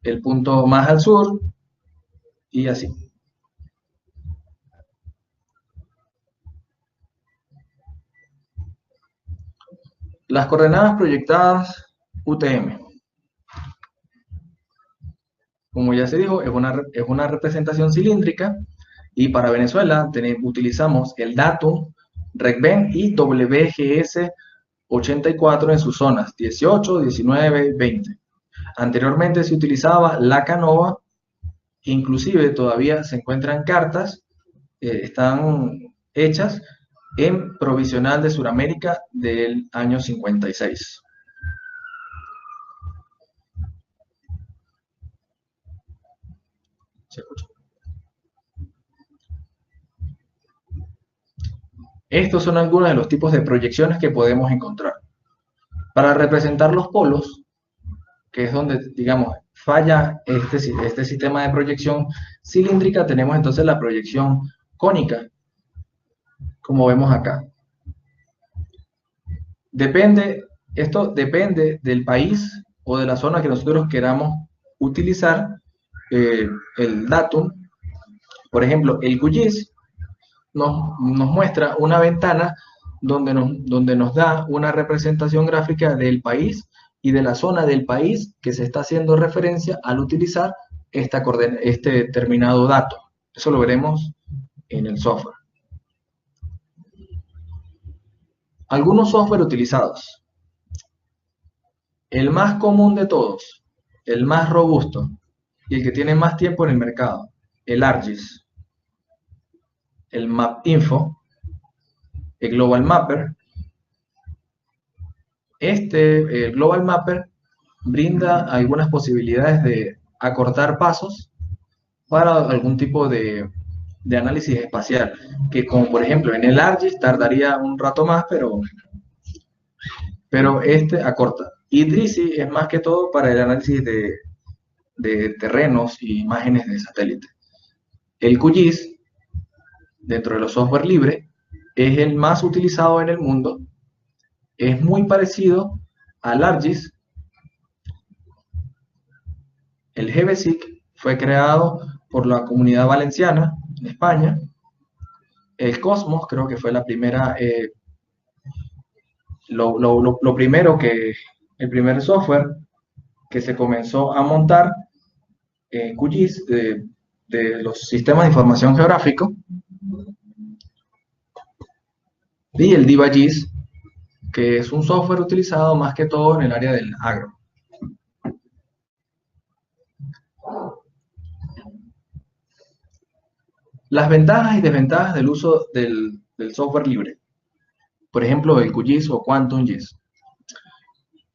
[SPEAKER 1] el punto más al sur y así. Las coordenadas proyectadas UTM. Como ya se dijo, es una representación cilíndrica y para Venezuela utilizamos el datum, RecVen y WGS 84 en sus zonas 18, 19, 20. Anteriormente se utilizaba la Canova, inclusive todavía se encuentran cartas, están hechas en provisional de Sudamérica del año 56. ¿Se escucha? Estos son algunos de los tipos de proyecciones que podemos encontrar. Para representar los polos, que es donde, digamos, falla este sistema de proyección cilíndrica, tenemos entonces la proyección cónica, como vemos acá. Esto depende del país o de la zona que nosotros queramos utilizar el datum. Por ejemplo, el QGIS nos muestra una ventana donde nos da una representación gráfica del país y de la zona del país que se está haciendo referencia al utilizar este determinado dato. Eso lo veremos en el software. Algunos software utilizados. El más común de todos, el más robusto y el que tiene más tiempo en el mercado, el ArcGIS, el MapInfo, el Global Mapper. El Global Mapper brinda algunas posibilidades de acortar pasos para algún tipo de análisis espacial, que como por ejemplo en el ArcGIS tardaría un rato más, pero este acorta. Y DRISI es más que todo para el análisis de terrenos y imágenes de satélite. El QGIS, dentro de los software libres, es el más utilizado en el mundo. Es muy parecido al ArcGIS. El GBSIC fue creado por la Comunidad Valenciana en España. El Cosmos creo que fue la primera, el primer software que se comenzó a montar QGIS de los sistemas de información geográfico. Y el DivaGIS, que es un software utilizado más que todo en el área del agro. Las ventajas y desventajas del uso del software libre. Por ejemplo, el QGIS o QuantumGIS.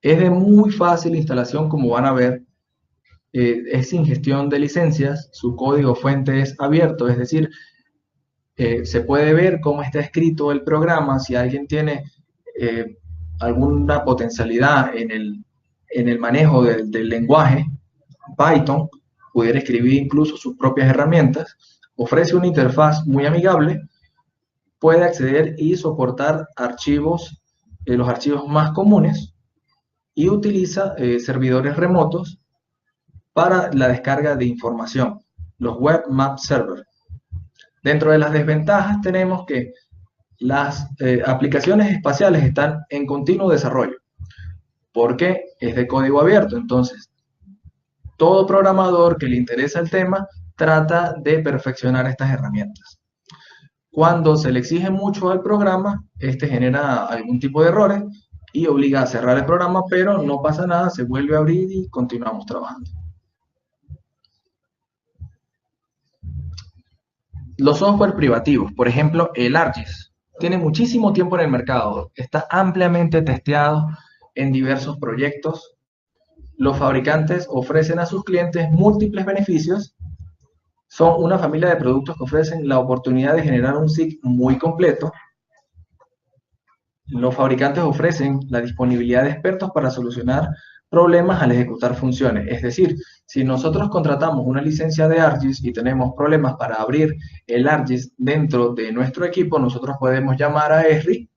[SPEAKER 1] Es de muy fácil instalación, como van a ver. es sin gestión de licencias, su código fuente es abierto, es decir, se puede ver cómo está escrito el programa, si alguien tiene eh, alguna potencialidad en el manejo del lenguaje Python, pudiera escribir incluso sus propias herramientas, ofrece una interfaz muy amigable, puede acceder y soportar archivos, los archivos más comunes, y utiliza servidores remotos para la descarga de información, los Web Map Server. Dentro de las desventajas tenemos que las aplicaciones espaciales están en continuo desarrollo, porque es de código abierto. Entonces, todo programador que le interesa el tema trata de perfeccionar estas herramientas. Cuando se le exige mucho al programa, este genera algún tipo de errores y obliga a cerrar el programa, pero no pasa nada, se vuelve a abrir y continuamos trabajando. Los software privativos, por ejemplo, el ArcGIS, tiene muchísimo tiempo en el mercado, está ampliamente testeado en diversos proyectos. Los fabricantes ofrecen a sus clientes múltiples beneficios. Son una familia de productos que ofrecen la oportunidad de generar un SIG muy completo. Los fabricantes ofrecen la disponibilidad de expertos para solucionar problemas al ejecutar funciones. Es decir, si nosotros contratamos una licencia de ArcGIS y tenemos problemas para abrir el ArcGIS dentro de nuestro equipo, nosotros podemos llamar a Esri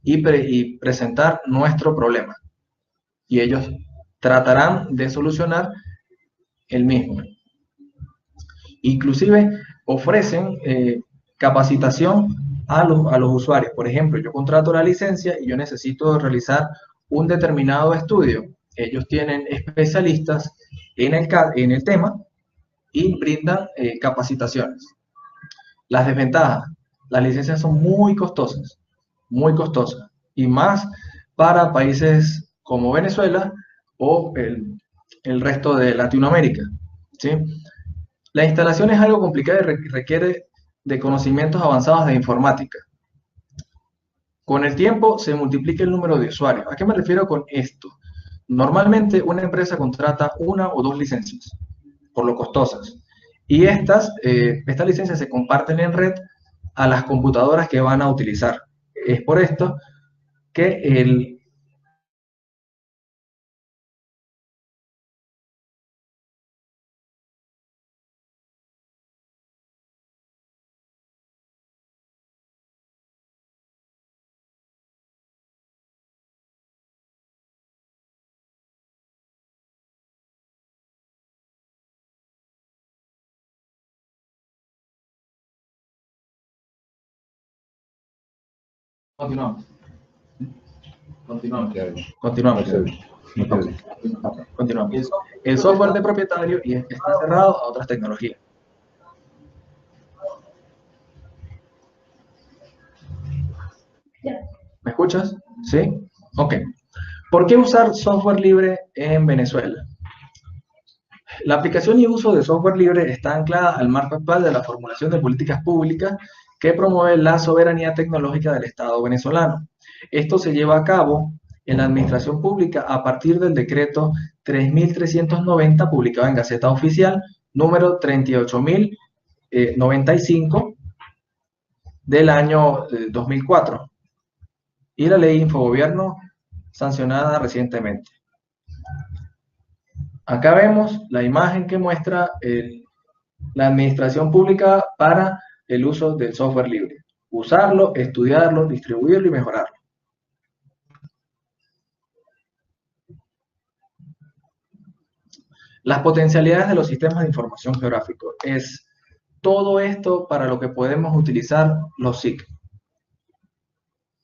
[SPEAKER 1] y presentar nuestro problema. Y ellos tratarán de solucionar el mismo. Inclusive ofrecen capacitación a los usuarios. Por ejemplo, yo contrato la licencia y yo necesito realizar un determinado estudio. Ellos tienen especialistas en el tema y brindan capacitaciones. Las desventajas. Las licencias son muy costosas, y más para países como Venezuela o el resto de Latinoamérica, ¿sí? La instalación es algo complicada y requiere de conocimientos avanzados de informática. Con el tiempo se multiplica el número de usuarios. ¿A qué me refiero con esto? Normalmente una empresa contrata una o dos licencias, por lo costosas. Y estas licencias se comparten en red a las computadoras que van a utilizar. Es por esto que el Continuamos. Continuamos. Continuamos. El software de propietario y está cerrado a otras tecnologías. ¿Me escuchas? ¿Sí? Ok. ¿Por qué usar software libre en Venezuela? La aplicación y uso de software libre está anclada al marco actual de la formulación de políticas públicas que promueve la soberanía tecnológica del Estado venezolano. Esto se lleva a cabo en la administración pública a partir del decreto 3.390 publicado en Gaceta Oficial número 38.095 del año 2004 y la ley Infogobierno sancionada recientemente. Acá vemos la imagen que muestra la administración pública para el uso del software libre. Usarlo, estudiarlo, distribuirlo y mejorarlo. Las potencialidades de los sistemas de información geográfico es todo esto para lo que podemos utilizar los SIG.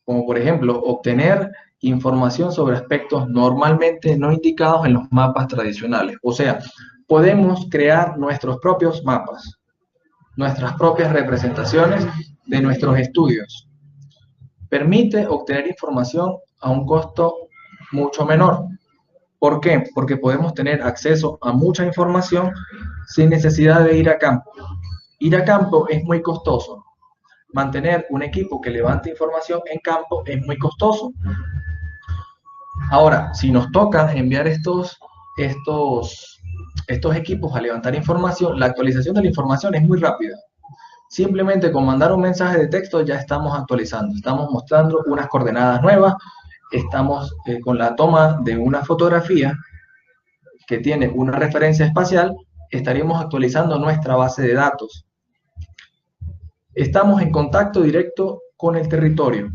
[SPEAKER 1] Como por ejemplo, obtener información sobre aspectos normalmente no indicados en los mapas tradicionales. O sea, podemos crear nuestros propios mapas, nuestras propias representaciones de nuestros estudios. Permite obtener información a un costo mucho menor. ¿Por qué? Porque podemos tener acceso a mucha información sin necesidad de ir a campo. Ir a campo es muy costoso. Mantener un equipo que levante información en campo es muy costoso. Ahora, si nos toca enviar estos estos equipos a levantar información, la actualización de la información es muy rápida. Simplemente con mandar un mensaje de texto ya estamos actualizando, estamos mostrando unas coordenadas nuevas, estamos con la toma de una fotografía que tiene una referencia espacial, estaríamos actualizando nuestra base de datos. Estamos en contacto directo con el territorio.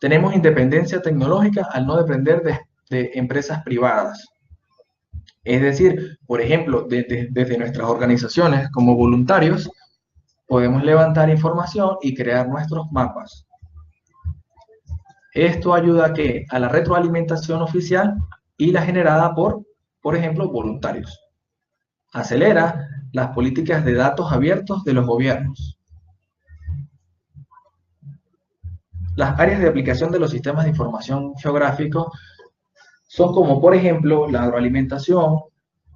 [SPEAKER 1] Tenemos independencia tecnológica al no depender de empresas privadas. Es decir, por ejemplo, desde nuestras organizaciones como voluntarios, podemos levantar información y crear nuestros mapas. Esto ayuda a que a la retroalimentación oficial y la generada por ejemplo, voluntarios. Acelera las políticas de datos abiertos de los gobiernos. Las áreas de aplicación de los sistemas de información geográfico son como, por ejemplo, la agroalimentación,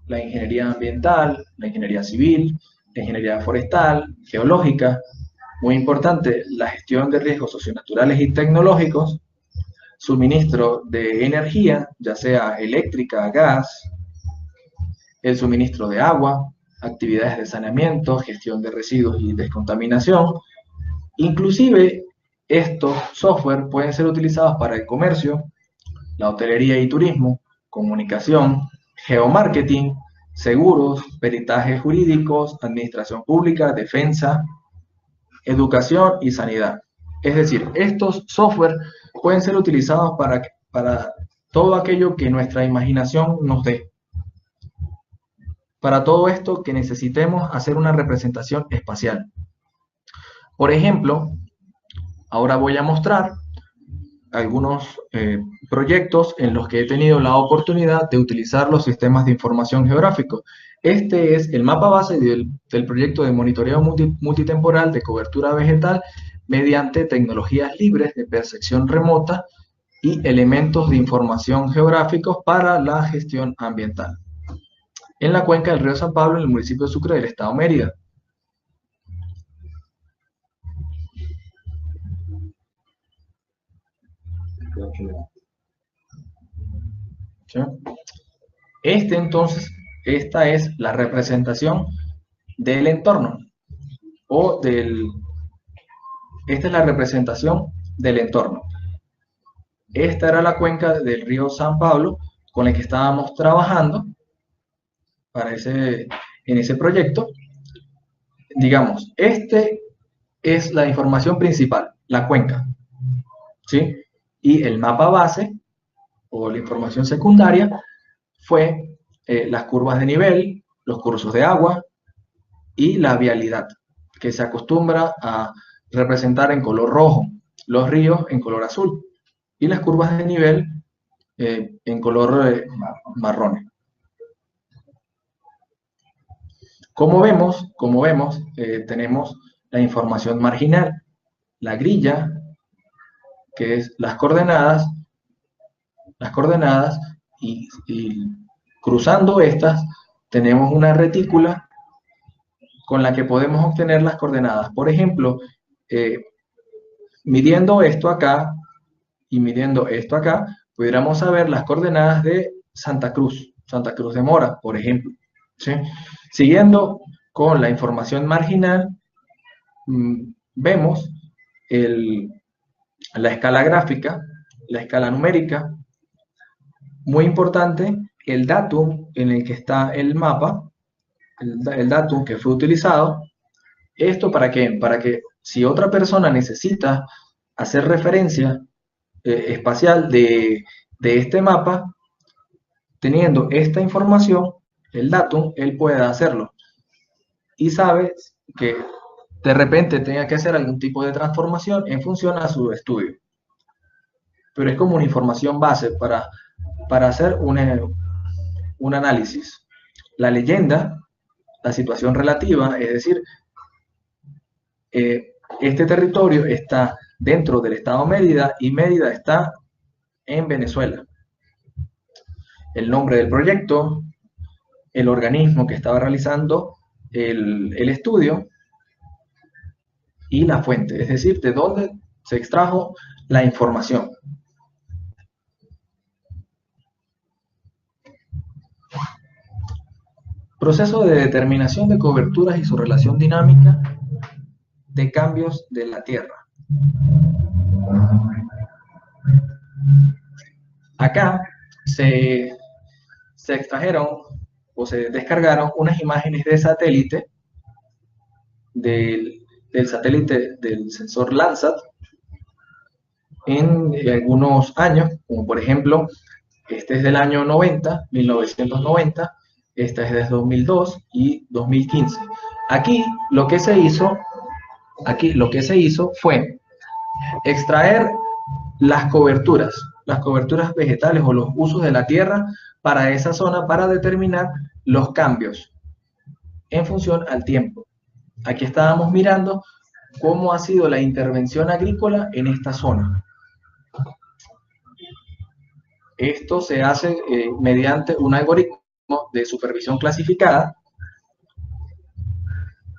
[SPEAKER 1] la ingeniería ambiental, la ingeniería civil, la ingeniería forestal, geológica, muy importante, la gestión de riesgos socionaturales y tecnológicos, suministro de energía, ya sea eléctrica, gas, el suministro de agua, actividades de saneamiento, gestión de residuos y descontaminación. Inclusive, estos software pueden ser utilizados para el comercio, la hotelería y turismo, comunicación, geomarketing, seguros, peritajes jurídicos, administración pública, defensa, educación y sanidad. Es decir, estos software pueden ser utilizados para todo aquello que nuestra imaginación nos dé. Para todo esto que necesitemos hacer una representación espacial. Por ejemplo, ahora voy a mostrar algunos proyectos en los que he tenido la oportunidad de utilizar los sistemas de información geográfico. Este es el mapa base del proyecto de monitoreo multitemporal de cobertura vegetal mediante tecnologías libres de percepción remota y elementos de información geográficos para la gestión ambiental. En la cuenca del río San Pablo, en el municipio de Sucre del estado Mérida. ¿Sí? Esta es la representación del entorno, esta es la representación del entorno. Esta era la cuenca del río San Pablo con la que estábamos trabajando en ese proyecto. Digamos, es la información principal, la cuenca, ¿sí? Y el mapa base, o la información secundaria, fue las curvas de nivel, los cursos de agua y la vialidad, que se acostumbra a representar en color rojo, los ríos en color azul y las curvas de nivel en color marrón. Como vemos, tenemos la información marginal, la grilla, que es las coordenadas y cruzando estas tenemos una retícula con la que podemos obtener las coordenadas. Por ejemplo, midiendo esto acá y midiendo esto acá, pudiéramos saber las coordenadas de Santa Cruz de Mora, por ejemplo, ¿sí? Siguiendo con la información marginal, vemos la escala gráfica, la escala numérica, muy importante, el datum en el que está el mapa, el datum que fue utilizado. ¿Esto para qué? Para que si otra persona necesita hacer referencia espacial de este mapa, teniendo esta información, el datum, él pueda hacerlo. Y sabe que de repente tenga que hacer algún tipo de transformación en función a su estudio. Pero es como una información base para hacer un análisis. La leyenda, la situación relativa, es decir, este territorio está dentro del estado Mérida y Mérida está en Venezuela. El nombre del proyecto, el organismo que estaba realizando el estudio y la fuente, es decir, de dónde se extrajo la información. Proceso de determinación de coberturas y su relación dinámica de cambios de la Tierra. Acá se extrajeron o se descargaron unas imágenes de satélite del satélite del sensor Landsat en algunos años, como por ejemplo, este es del año 90, 1990, esta es de 2002 y 2015. Aquí lo que se hizo fue extraer las coberturas vegetales o los usos de la tierra para esa zona para determinar los cambios en función al tiempo. Aquí estábamos mirando cómo ha sido la intervención agrícola en esta zona. Esto se hace mediante un algoritmo de supervisión clasificada.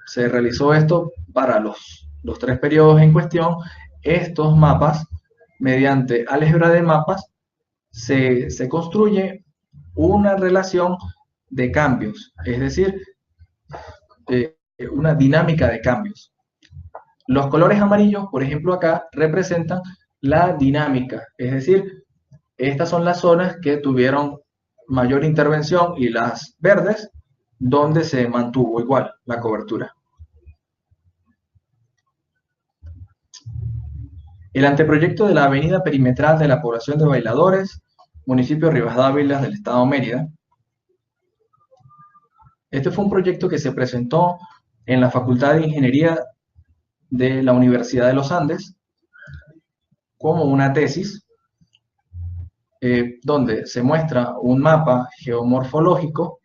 [SPEAKER 1] Se realizó esto para los 3 periodos en cuestión. Estos mapas, mediante álgebra de mapas, se construye una relación de cambios, es decir, una dinámica de cambios. Los colores amarillos, por ejemplo, acá representan la dinámica, es decir, estas son las zonas que tuvieron mayor intervención y las verdes donde se mantuvo igual la cobertura. El anteproyecto de la avenida perimetral de la población de Bailadores, municipio de Rivas Dávila del estado Mérida. Este fue un proyecto que se presentó en la Facultad de Ingeniería de la Universidad de los Andes como una tesis donde se muestra un mapa geomorfológico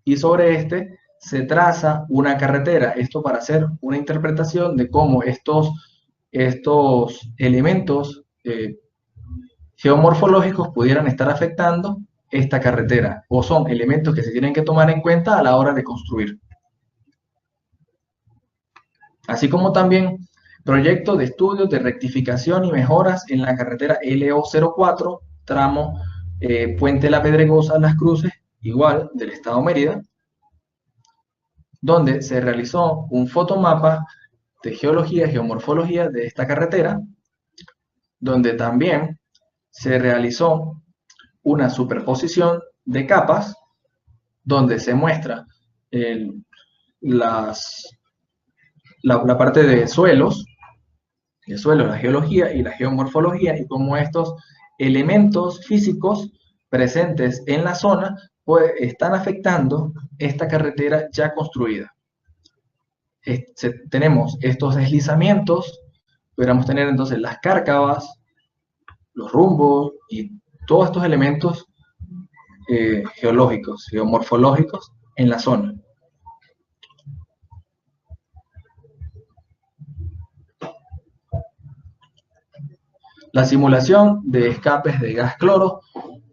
[SPEAKER 1] y sobre este se traza una carretera, esto para hacer una interpretación de cómo estos elementos geomorfológicos pudieran estar afectando esta carretera, o son elementos que se tienen que tomar en cuenta a la hora de construir. Así como también proyecto de estudios de rectificación y mejoras en la carretera LO04, tramo Puente La Pedregosa, Las Cruces, igual del estado Mérida, donde se realizó un fotomapa de geología y geomorfología de esta carretera, donde también se realizó una superposición de capas, donde se muestra la parte de suelos, la geología y la geomorfología, y cómo estos elementos físicos presentes en la zona pues, están afectando esta carretera ya construida. Tenemos estos deslizamientos, podríamos tener entonces las cárcavas, los rumbos y todos estos elementos geológicos, geomorfológicos en la zona. La simulación de escapes de gas cloro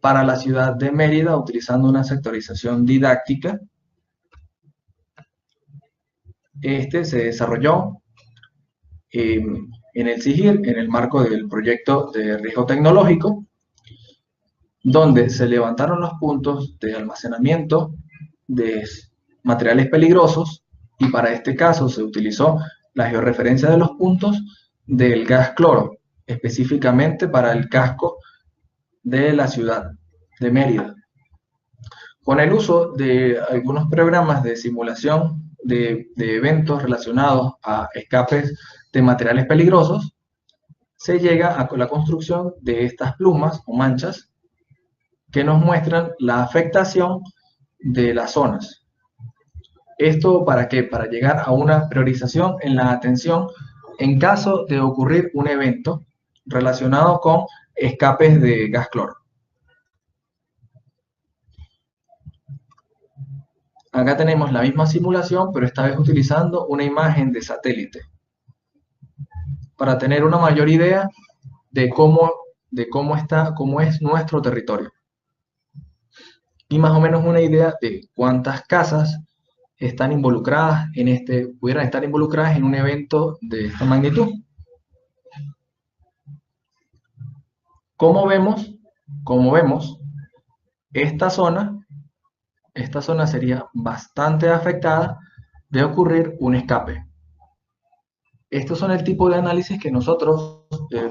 [SPEAKER 1] para la ciudad de Mérida utilizando una sectorización didáctica. Este se desarrolló en el CIGIR, en el marco del proyecto de riesgo tecnológico, donde se levantaron los puntos de almacenamiento de materiales peligrosos y para este caso se utilizó la georreferencia de los puntos del gas cloro, específicamente para el casco de la ciudad de Mérida. Con el uso de algunos programas de simulación de eventos relacionados a escapes de materiales peligrosos, se llega a la construcción de estas plumas o manchas que nos muestran la afectación de las zonas. ¿Esto para qué? Para llegar a una priorización en la atención en caso de ocurrir un evento relacionado con escapes de gas cloro. Acá tenemos la misma simulación, pero esta vez utilizando una imagen de satélite para tener una mayor idea de cómo es nuestro territorio. Y más o menos una idea de cuántas casas están involucradas pudieran estar involucradas en un evento de esta magnitud. Como vemos, esta zona esta zona sería bastante afectada de ocurrir un escape. Estos son el tipo de análisis que nosotros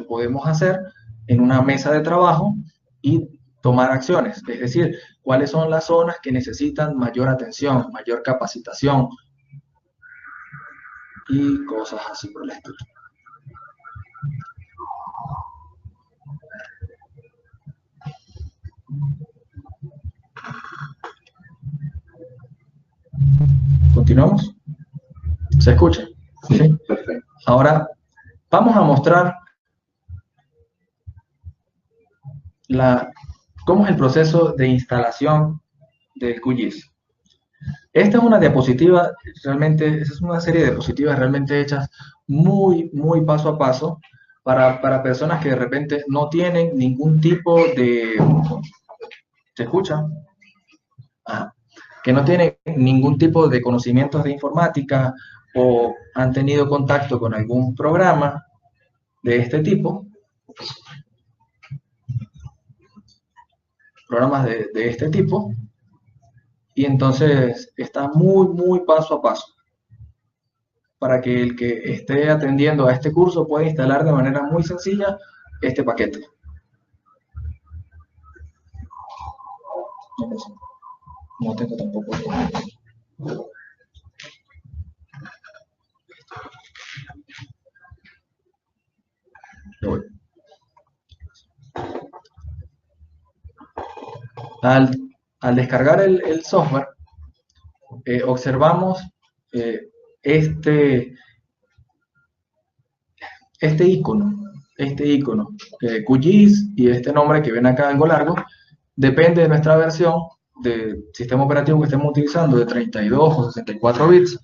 [SPEAKER 1] podemos hacer en una mesa de trabajo y tomar acciones, es decir, cuáles son las zonas que necesitan mayor atención, mayor capacitación y cosas así por el estilo. ¿Continuamos? ¿Se escucha?
[SPEAKER 2] Sí, perfecto.
[SPEAKER 1] Ahora vamos a mostrar cómo es el proceso de instalación del QGIS. Esta es una diapositiva, realmente, es una serie de diapositivas realmente hechas muy paso a paso para personas que de repente no tienen ningún tipo de... ¿Se escucha? Ah, que no tienen ningún tipo de conocimientos de informática o han tenido contacto con algún programa de este tipo, programas de este tipo, y entonces está muy paso a paso para que el que esté atendiendo a este curso pueda instalar de manera muy sencilla este paquete. No tengo tampoco. Al descargar el software, observamos este icono, QGIS, y este nombre que ven acá algo largo, depende de nuestra versión de sistema operativo que estemos utilizando, de 32 o 64 bits.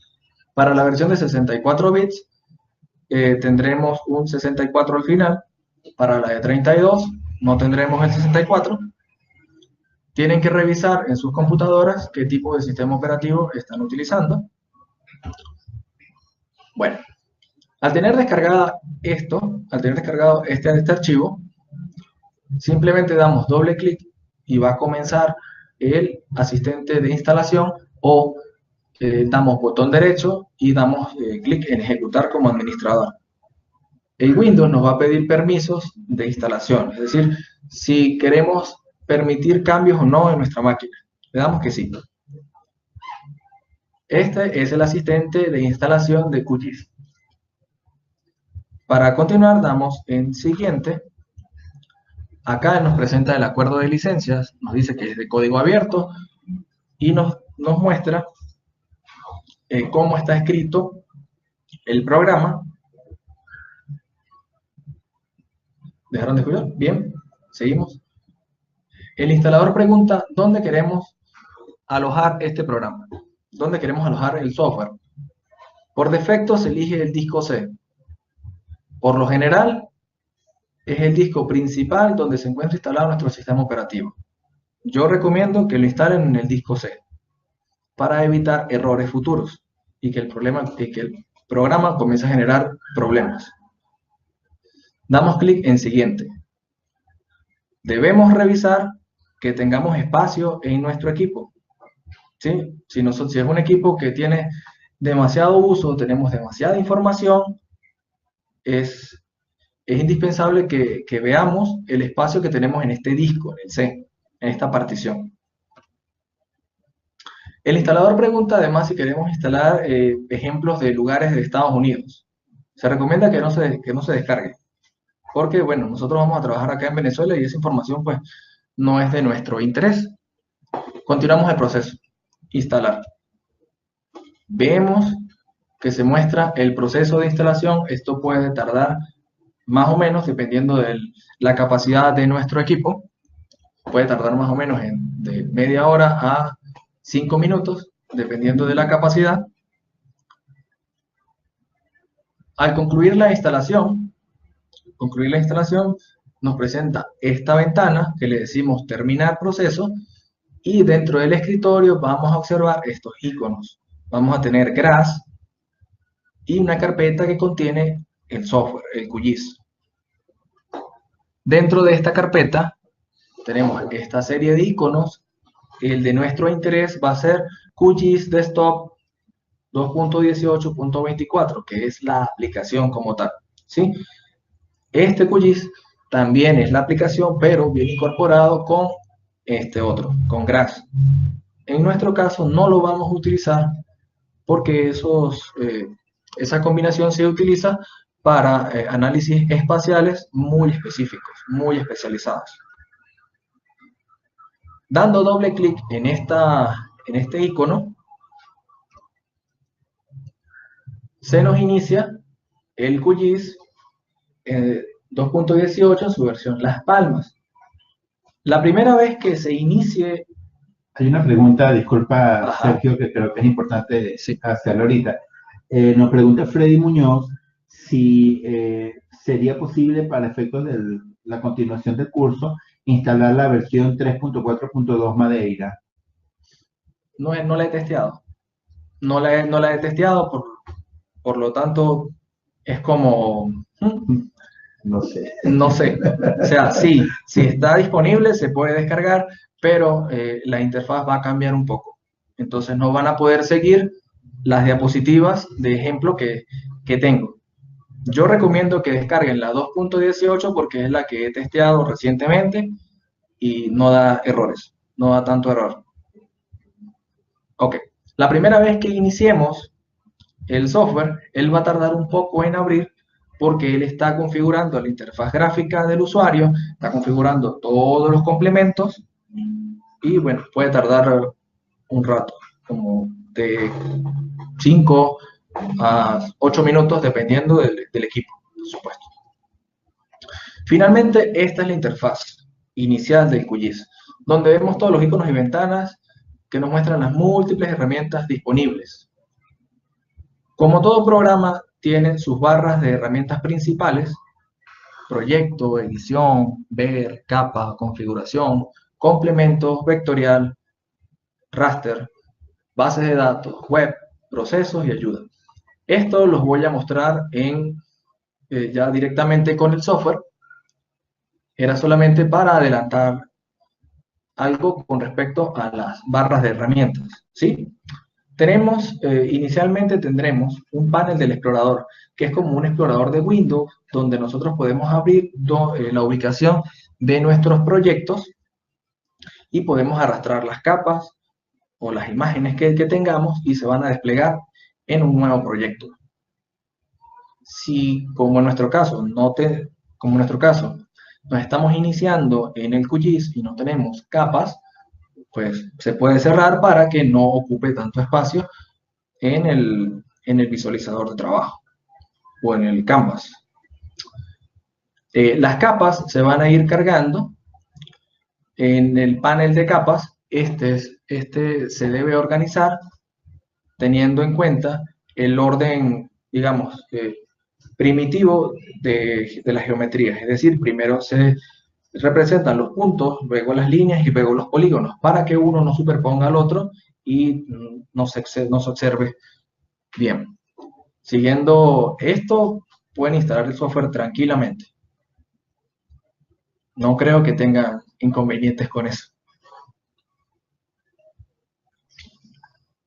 [SPEAKER 1] Para la versión de 64 bits tendremos un 64 al final. Para la de 32 no tendremos el 64. Tienen que revisar en sus computadoras qué tipo de sistema operativo están utilizando. Bueno, al tener descargado este archivo, simplemente damos doble clic y va a comenzar el asistente de instalación, o damos botón derecho y damos clic en ejecutar como administrador. El Windows nos va a pedir permisos de instalación, es decir, si queremos permitir cambios o no en nuestra máquina. Le damos que sí. Este es el asistente de instalación de QGIS. Para continuar, damos en siguiente. Acá nos presenta el acuerdo de licencias, nos dice que es de código abierto y nos muestra cómo está escrito el programa. ¿Dejaron de escuchar? Bien, seguimos. El instalador pregunta dónde queremos alojar este programa, dónde queremos alojar el software. Por defecto se elige el disco C. Por lo general, es el disco principal donde se encuentra instalado nuestro sistema operativo. Yo recomiendo que lo instalen en el disco C para evitar errores futuros y que el programa comience a generar problemas. Damos clic en siguiente. Debemos revisar que tengamos espacio en nuestro equipo. ¿Sí? Si es un equipo que tiene demasiado uso, tenemos demasiada información, es indispensable que veamos el espacio que tenemos en este disco, en el C, en esta partición. El instalador pregunta además si queremos instalar ejemplos de lugares de Estados Unidos. Se recomienda que no se descargue, porque bueno, nosotros vamos a trabajar acá en Venezuela y esa información pues no es de nuestro interés. Continuamos el proceso. Instalar. Vemos que se muestra el proceso de instalación. Esto puede tardar más o menos, dependiendo de la capacidad de nuestro equipo, puede tardar más o menos de media hora a 5 minutos, dependiendo de la capacidad. Al concluir la instalación, nos presenta esta ventana que le decimos terminar proceso, y dentro del escritorio vamos a observar estos iconos. Vamos a tener GRASS y una carpeta que contiene el software, el QGIS. Dentro de esta carpeta tenemos esta serie de iconos el de nuestro interés va a ser QGIS Desktop 2.18.24, que es la aplicación como tal, ¿sí? Este QGIS también es la aplicación, pero viene incorporado con este otro, con GRASS. En nuestro caso no lo vamos a utilizar porque esa combinación se utiliza para análisis espaciales muy específicos, muy especializados. Dando doble clic en este icono, se nos inicia el QGIS 2.18 en su versión Las Palmas. La primera vez que se inicie...
[SPEAKER 2] Hay una pregunta, disculpa,
[SPEAKER 1] Ajá,
[SPEAKER 2] Sergio, que creo que es importante
[SPEAKER 1] sí.
[SPEAKER 2] hacerla ahorita. Nos pregunta Freddy Muñoz si sería posible, para efectos de la continuación del curso, instalar la versión 3.4.2 Madeira.
[SPEAKER 1] No la he testeado. No la he testeado, por lo tanto, es como...
[SPEAKER 2] No sé.
[SPEAKER 1] No sé. O sea, sí, si está disponible, se puede descargar, pero la interfaz va a cambiar un poco. Entonces no van a poder seguir las diapositivas de ejemplo que tengo. Yo recomiendo que descarguen la 2.18 porque es la que he testeado recientemente y no da errores, no da tanto error. Ok, la primera vez que iniciemos el software, él va a tardar un poco en abrir porque él está configurando la interfaz gráfica del usuario, está configurando todos los complementos y bueno, puede tardar un rato, como de 5 a 8 minutos dependiendo del equipo, por supuesto. Finalmente, esta es la interfaz inicial del QGIS, donde vemos todos los iconos y ventanas que nos muestran las múltiples herramientas disponibles. Como todo programa, tiene sus barras de herramientas principales: proyecto, edición, ver, capa, configuración, complementos, vectorial, raster, bases de datos, web, procesos y ayuda. Esto los voy a mostrar ya directamente con el software. Era solamente para adelantar algo con respecto a las barras de herramientas, ¿sí? Inicialmente tendremos un panel del explorador, que es como un explorador de Windows, donde nosotros podemos abrir la ubicación de nuestros proyectos y podemos arrastrar las capas o las imágenes que tengamos y se van a desplegar en un nuevo proyecto. Si, como en nuestro caso, como en nuestro caso, nos estamos iniciando en el QGIS y no tenemos capas, pues se puede cerrar para que no ocupe tanto espacio en el visualizador de trabajo o en el canvas. Las capas se van a ir cargando en el panel de capas. Este se debe organizar teniendo en cuenta el orden, digamos, primitivo de las geometrías. Es decir, primero se representan los puntos, luego las líneas y luego los polígonos, para que uno no superponga al otro y no se observe bien. Siguiendo esto, pueden instalar el software tranquilamente. No creo que tengan inconvenientes con eso.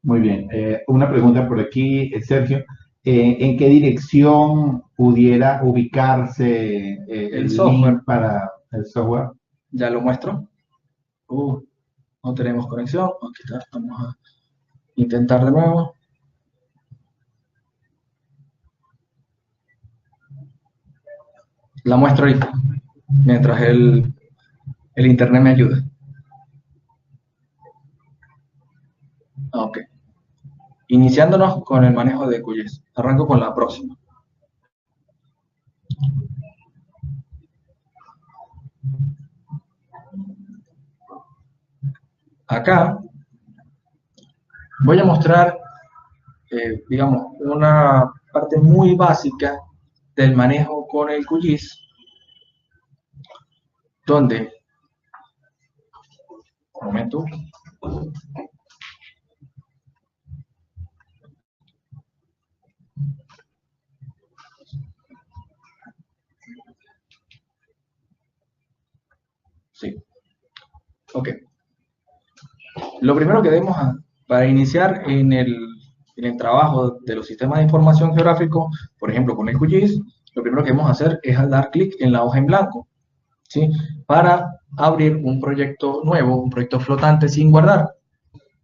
[SPEAKER 2] Muy bien. Una pregunta por aquí, Sergio. ¿En qué dirección pudiera ubicarse
[SPEAKER 1] El
[SPEAKER 2] el
[SPEAKER 1] software,
[SPEAKER 2] link para el software?
[SPEAKER 1] ya lo muestro. No tenemos conexión. Aquí está. Vamos a intentar de nuevo. La muestro ahorita, mientras el internet me ayuda. Ok. Iniciándonos con el manejo de QGIS. Arranco con la próxima. Acá voy a mostrar, digamos, una parte muy básica del manejo con el QGIS, donde, un momento, sí, ok. Lo primero que para iniciar en el trabajo de los sistemas de información geográfico, por ejemplo con el QGIS, lo primero que debemos hacer es dar clic en la hoja en blanco, ¿sí? Para abrir un proyecto nuevo, un proyecto flotante sin guardar,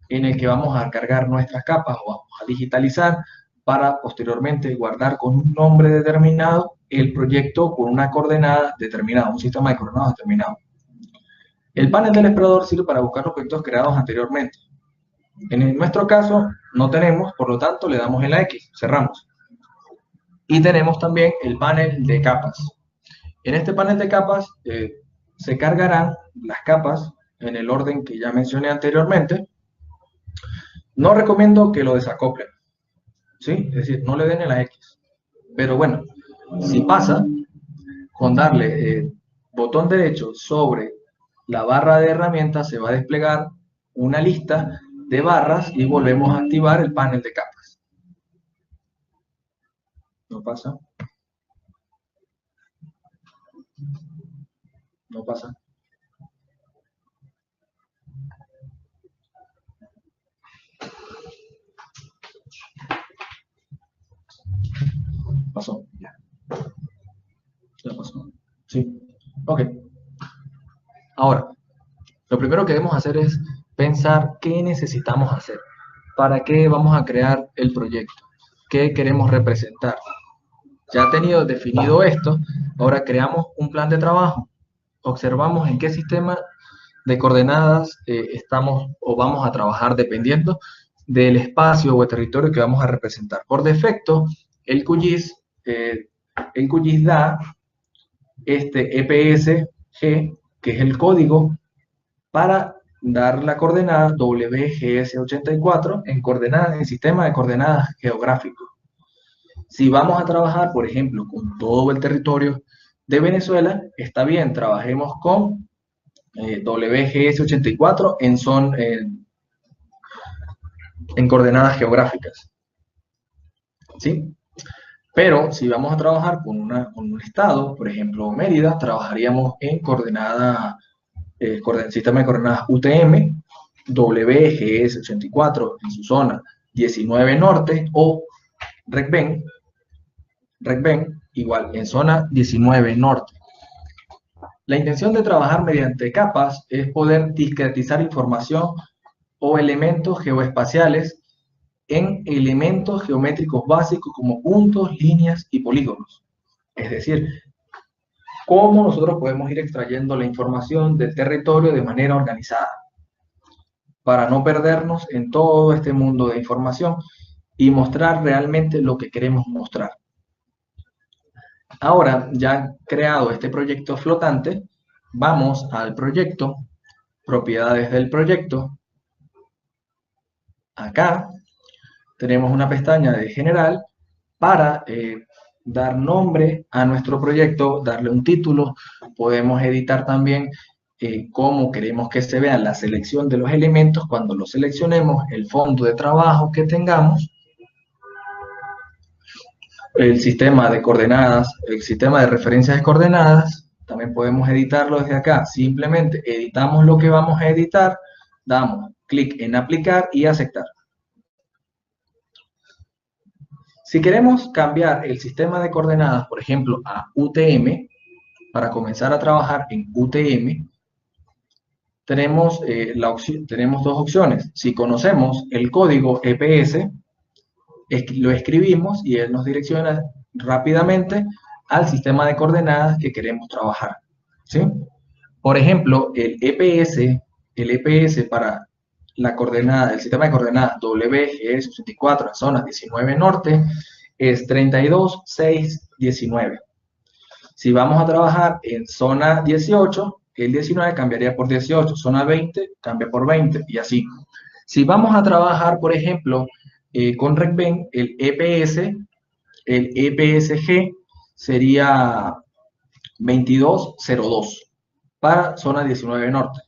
[SPEAKER 1] en el que vamos a cargar nuestras capas o vamos a digitalizar para posteriormente guardar con un nombre determinado el proyecto con una coordenada determinada, un sistema de coordenadas determinado. El panel del explorador sirve para buscar los proyectos creados anteriormente. En nuestro caso no tenemos, por lo tanto le damos en la X, cerramos. Y tenemos también el panel de capas. En este panel de capas se cargarán las capas en el orden que ya mencioné anteriormente. No recomiendo que lo desacoplen, ¿sí? Es decir, no le den en la X. Pero bueno, si pasa, con darle botón derecho sobre la barra de herramientas se va a desplegar una lista de barras y volvemos a activar el panel de capas. No pasa. No pasa. Pasó. Ya. Ya pasó. Sí. Ok. Ahora, lo primero que debemos hacer es pensar qué necesitamos hacer. ¿Para qué vamos a crear el proyecto? ¿Qué queremos representar? Ya tenido definido esto, ahora creamos un plan de trabajo. Observamos en qué sistema de coordenadas estamos o vamos a trabajar dependiendo del espacio o el territorio que vamos a representar. Por defecto, el QGIS da este EPSG, que es el código para dar la coordenada WGS84 en sistema de coordenadas geográfico. Si vamos a trabajar, por ejemplo, con todo el territorio de Venezuela, está bien, trabajemos con WGS84 en coordenadas geográficas, ¿sí? Pero si vamos a trabajar con un estado, por ejemplo Mérida, trabajaríamos en sistema de coordenadas UTM, WGS84 en su zona 19 norte o RECBEN igual en zona 19 norte. La intención de trabajar mediante capas es poder discretizar información o elementos geoespaciales en elementos geométricos básicos como puntos, líneas y polígonos. Es decir, cómo nosotros podemos ir extrayendo la información del territorio de manera organizada para no perdernos en todo este mundo de información y mostrar realmente lo que queremos mostrar. Ahora, ya creado este proyecto flotante, vamos al proyecto, propiedades del proyecto. Acá tenemos una pestaña de general para dar nombre a nuestro proyecto, darle un título. Podemos editar también cómo queremos que se vea la selección de los elementos cuando los seleccionemos, el fondo de trabajo que tengamos, el sistema de coordenadas, el sistema de referencias de coordenadas. También podemos editarlo desde acá. Simplemente editamos lo que vamos a editar, damos clic en aplicar y aceptar. Si queremos cambiar el sistema de coordenadas, por ejemplo, a UTM, para comenzar a trabajar en UTM, tenemos dos opciones. Si conocemos el código EPS, lo escribimos y él nos direcciona rápidamente al sistema de coordenadas que queremos trabajar, ¿sí? Por ejemplo, el EPS para la coordenada, el sistema de coordenadas WGS84 en zonas 19 norte es 32.619. Si vamos a trabajar en zona 18, el 19 cambiaría por 18, zona 20 cambia por 20 y así. Si vamos a trabajar, por ejemplo, con RECBEN, el EPSG sería 2202 para zona 19 norte.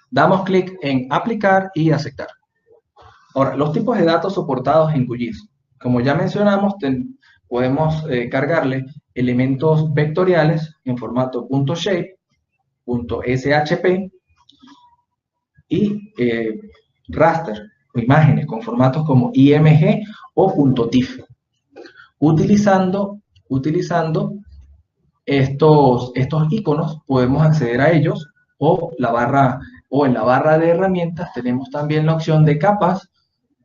[SPEAKER 1] Damos clic en aplicar y aceptar. Ahora, los tipos de datos soportados en QGIS. Como ya mencionamos, podemos cargarle elementos vectoriales en formato .shape, .shp, y raster o imágenes con formatos como IMG o .tif. Utilizando estos iconos podemos acceder a ellos o en la barra de herramientas tenemos también la opción de capas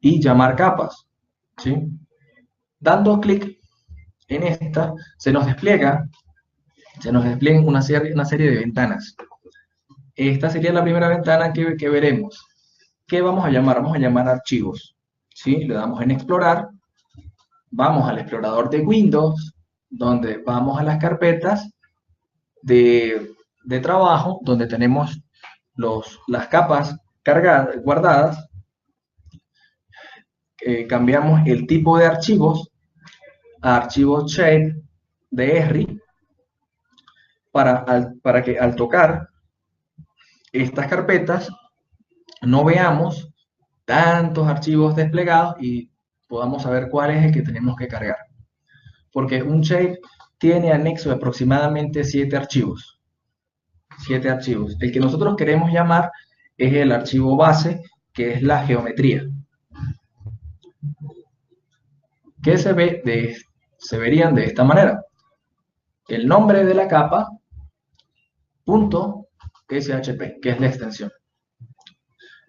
[SPEAKER 1] y llamar capas, ¿sí? Dando clic en esta se nos despliegan una serie de ventanas. Esta sería la primera ventana que veremos. ¿Qué vamos a llamar? Vamos a llamar archivos, ¿sí? Le damos en explorar, vamos al explorador de Windows, donde vamos a las carpetas de trabajo, donde tenemos las capas guardadas, cambiamos el tipo de archivos a archivos shape de ESRI para que al tocar estas carpetas no veamos tantos archivos desplegados y podamos saber cuál es el que tenemos que cargar. Porque un shape tiene anexo de aproximadamente 7 archivos. 7 archivos. El que nosotros queremos llamar es el archivo base, que es la geometría. Que se verían de esta manera. El nombre de la capa, .shp, que es la extensión.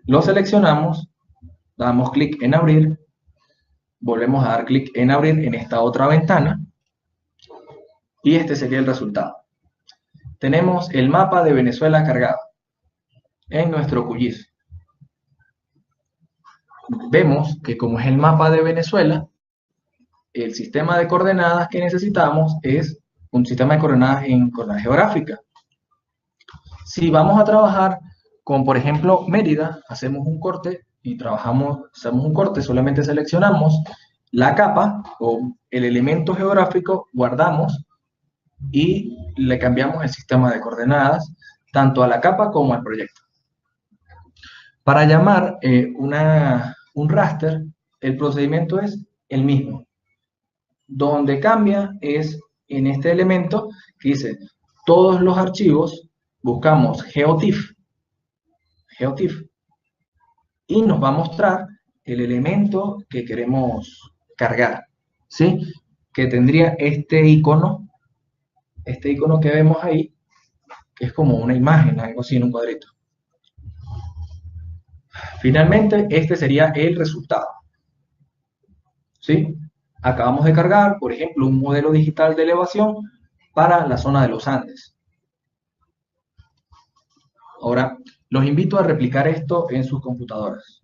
[SPEAKER 1] Lo seleccionamos, damos clic en abrir, volvemos a dar clic en abrir en esta otra ventana y este sería el resultado. Tenemos el mapa de Venezuela cargado en nuestro QGIS. Vemos que como es el mapa de Venezuela, el sistema de coordenadas que necesitamos es un sistema de coordenadas en coordenadas geográficas. Si vamos a trabajar con, por ejemplo, Mérida, hacemos un corte y hacemos un corte, solamente seleccionamos la capa o el elemento geográfico, guardamos y le cambiamos el sistema de coordenadas tanto a la capa como al proyecto. Para llamar un raster, el procedimiento es el mismo. Donde cambia es en este elemento que dice todos los archivos, buscamos geotiff, y nos va a mostrar el elemento que queremos cargar, ¿sí? Que tendría este icono que vemos ahí, que es como una imagen, algo así en un cuadrito. Finalmente, este sería el resultado, ¿sí? Acabamos de cargar, por ejemplo, un modelo digital de elevación para la zona de los Andes. Ahora, los invito a replicar esto en sus computadoras.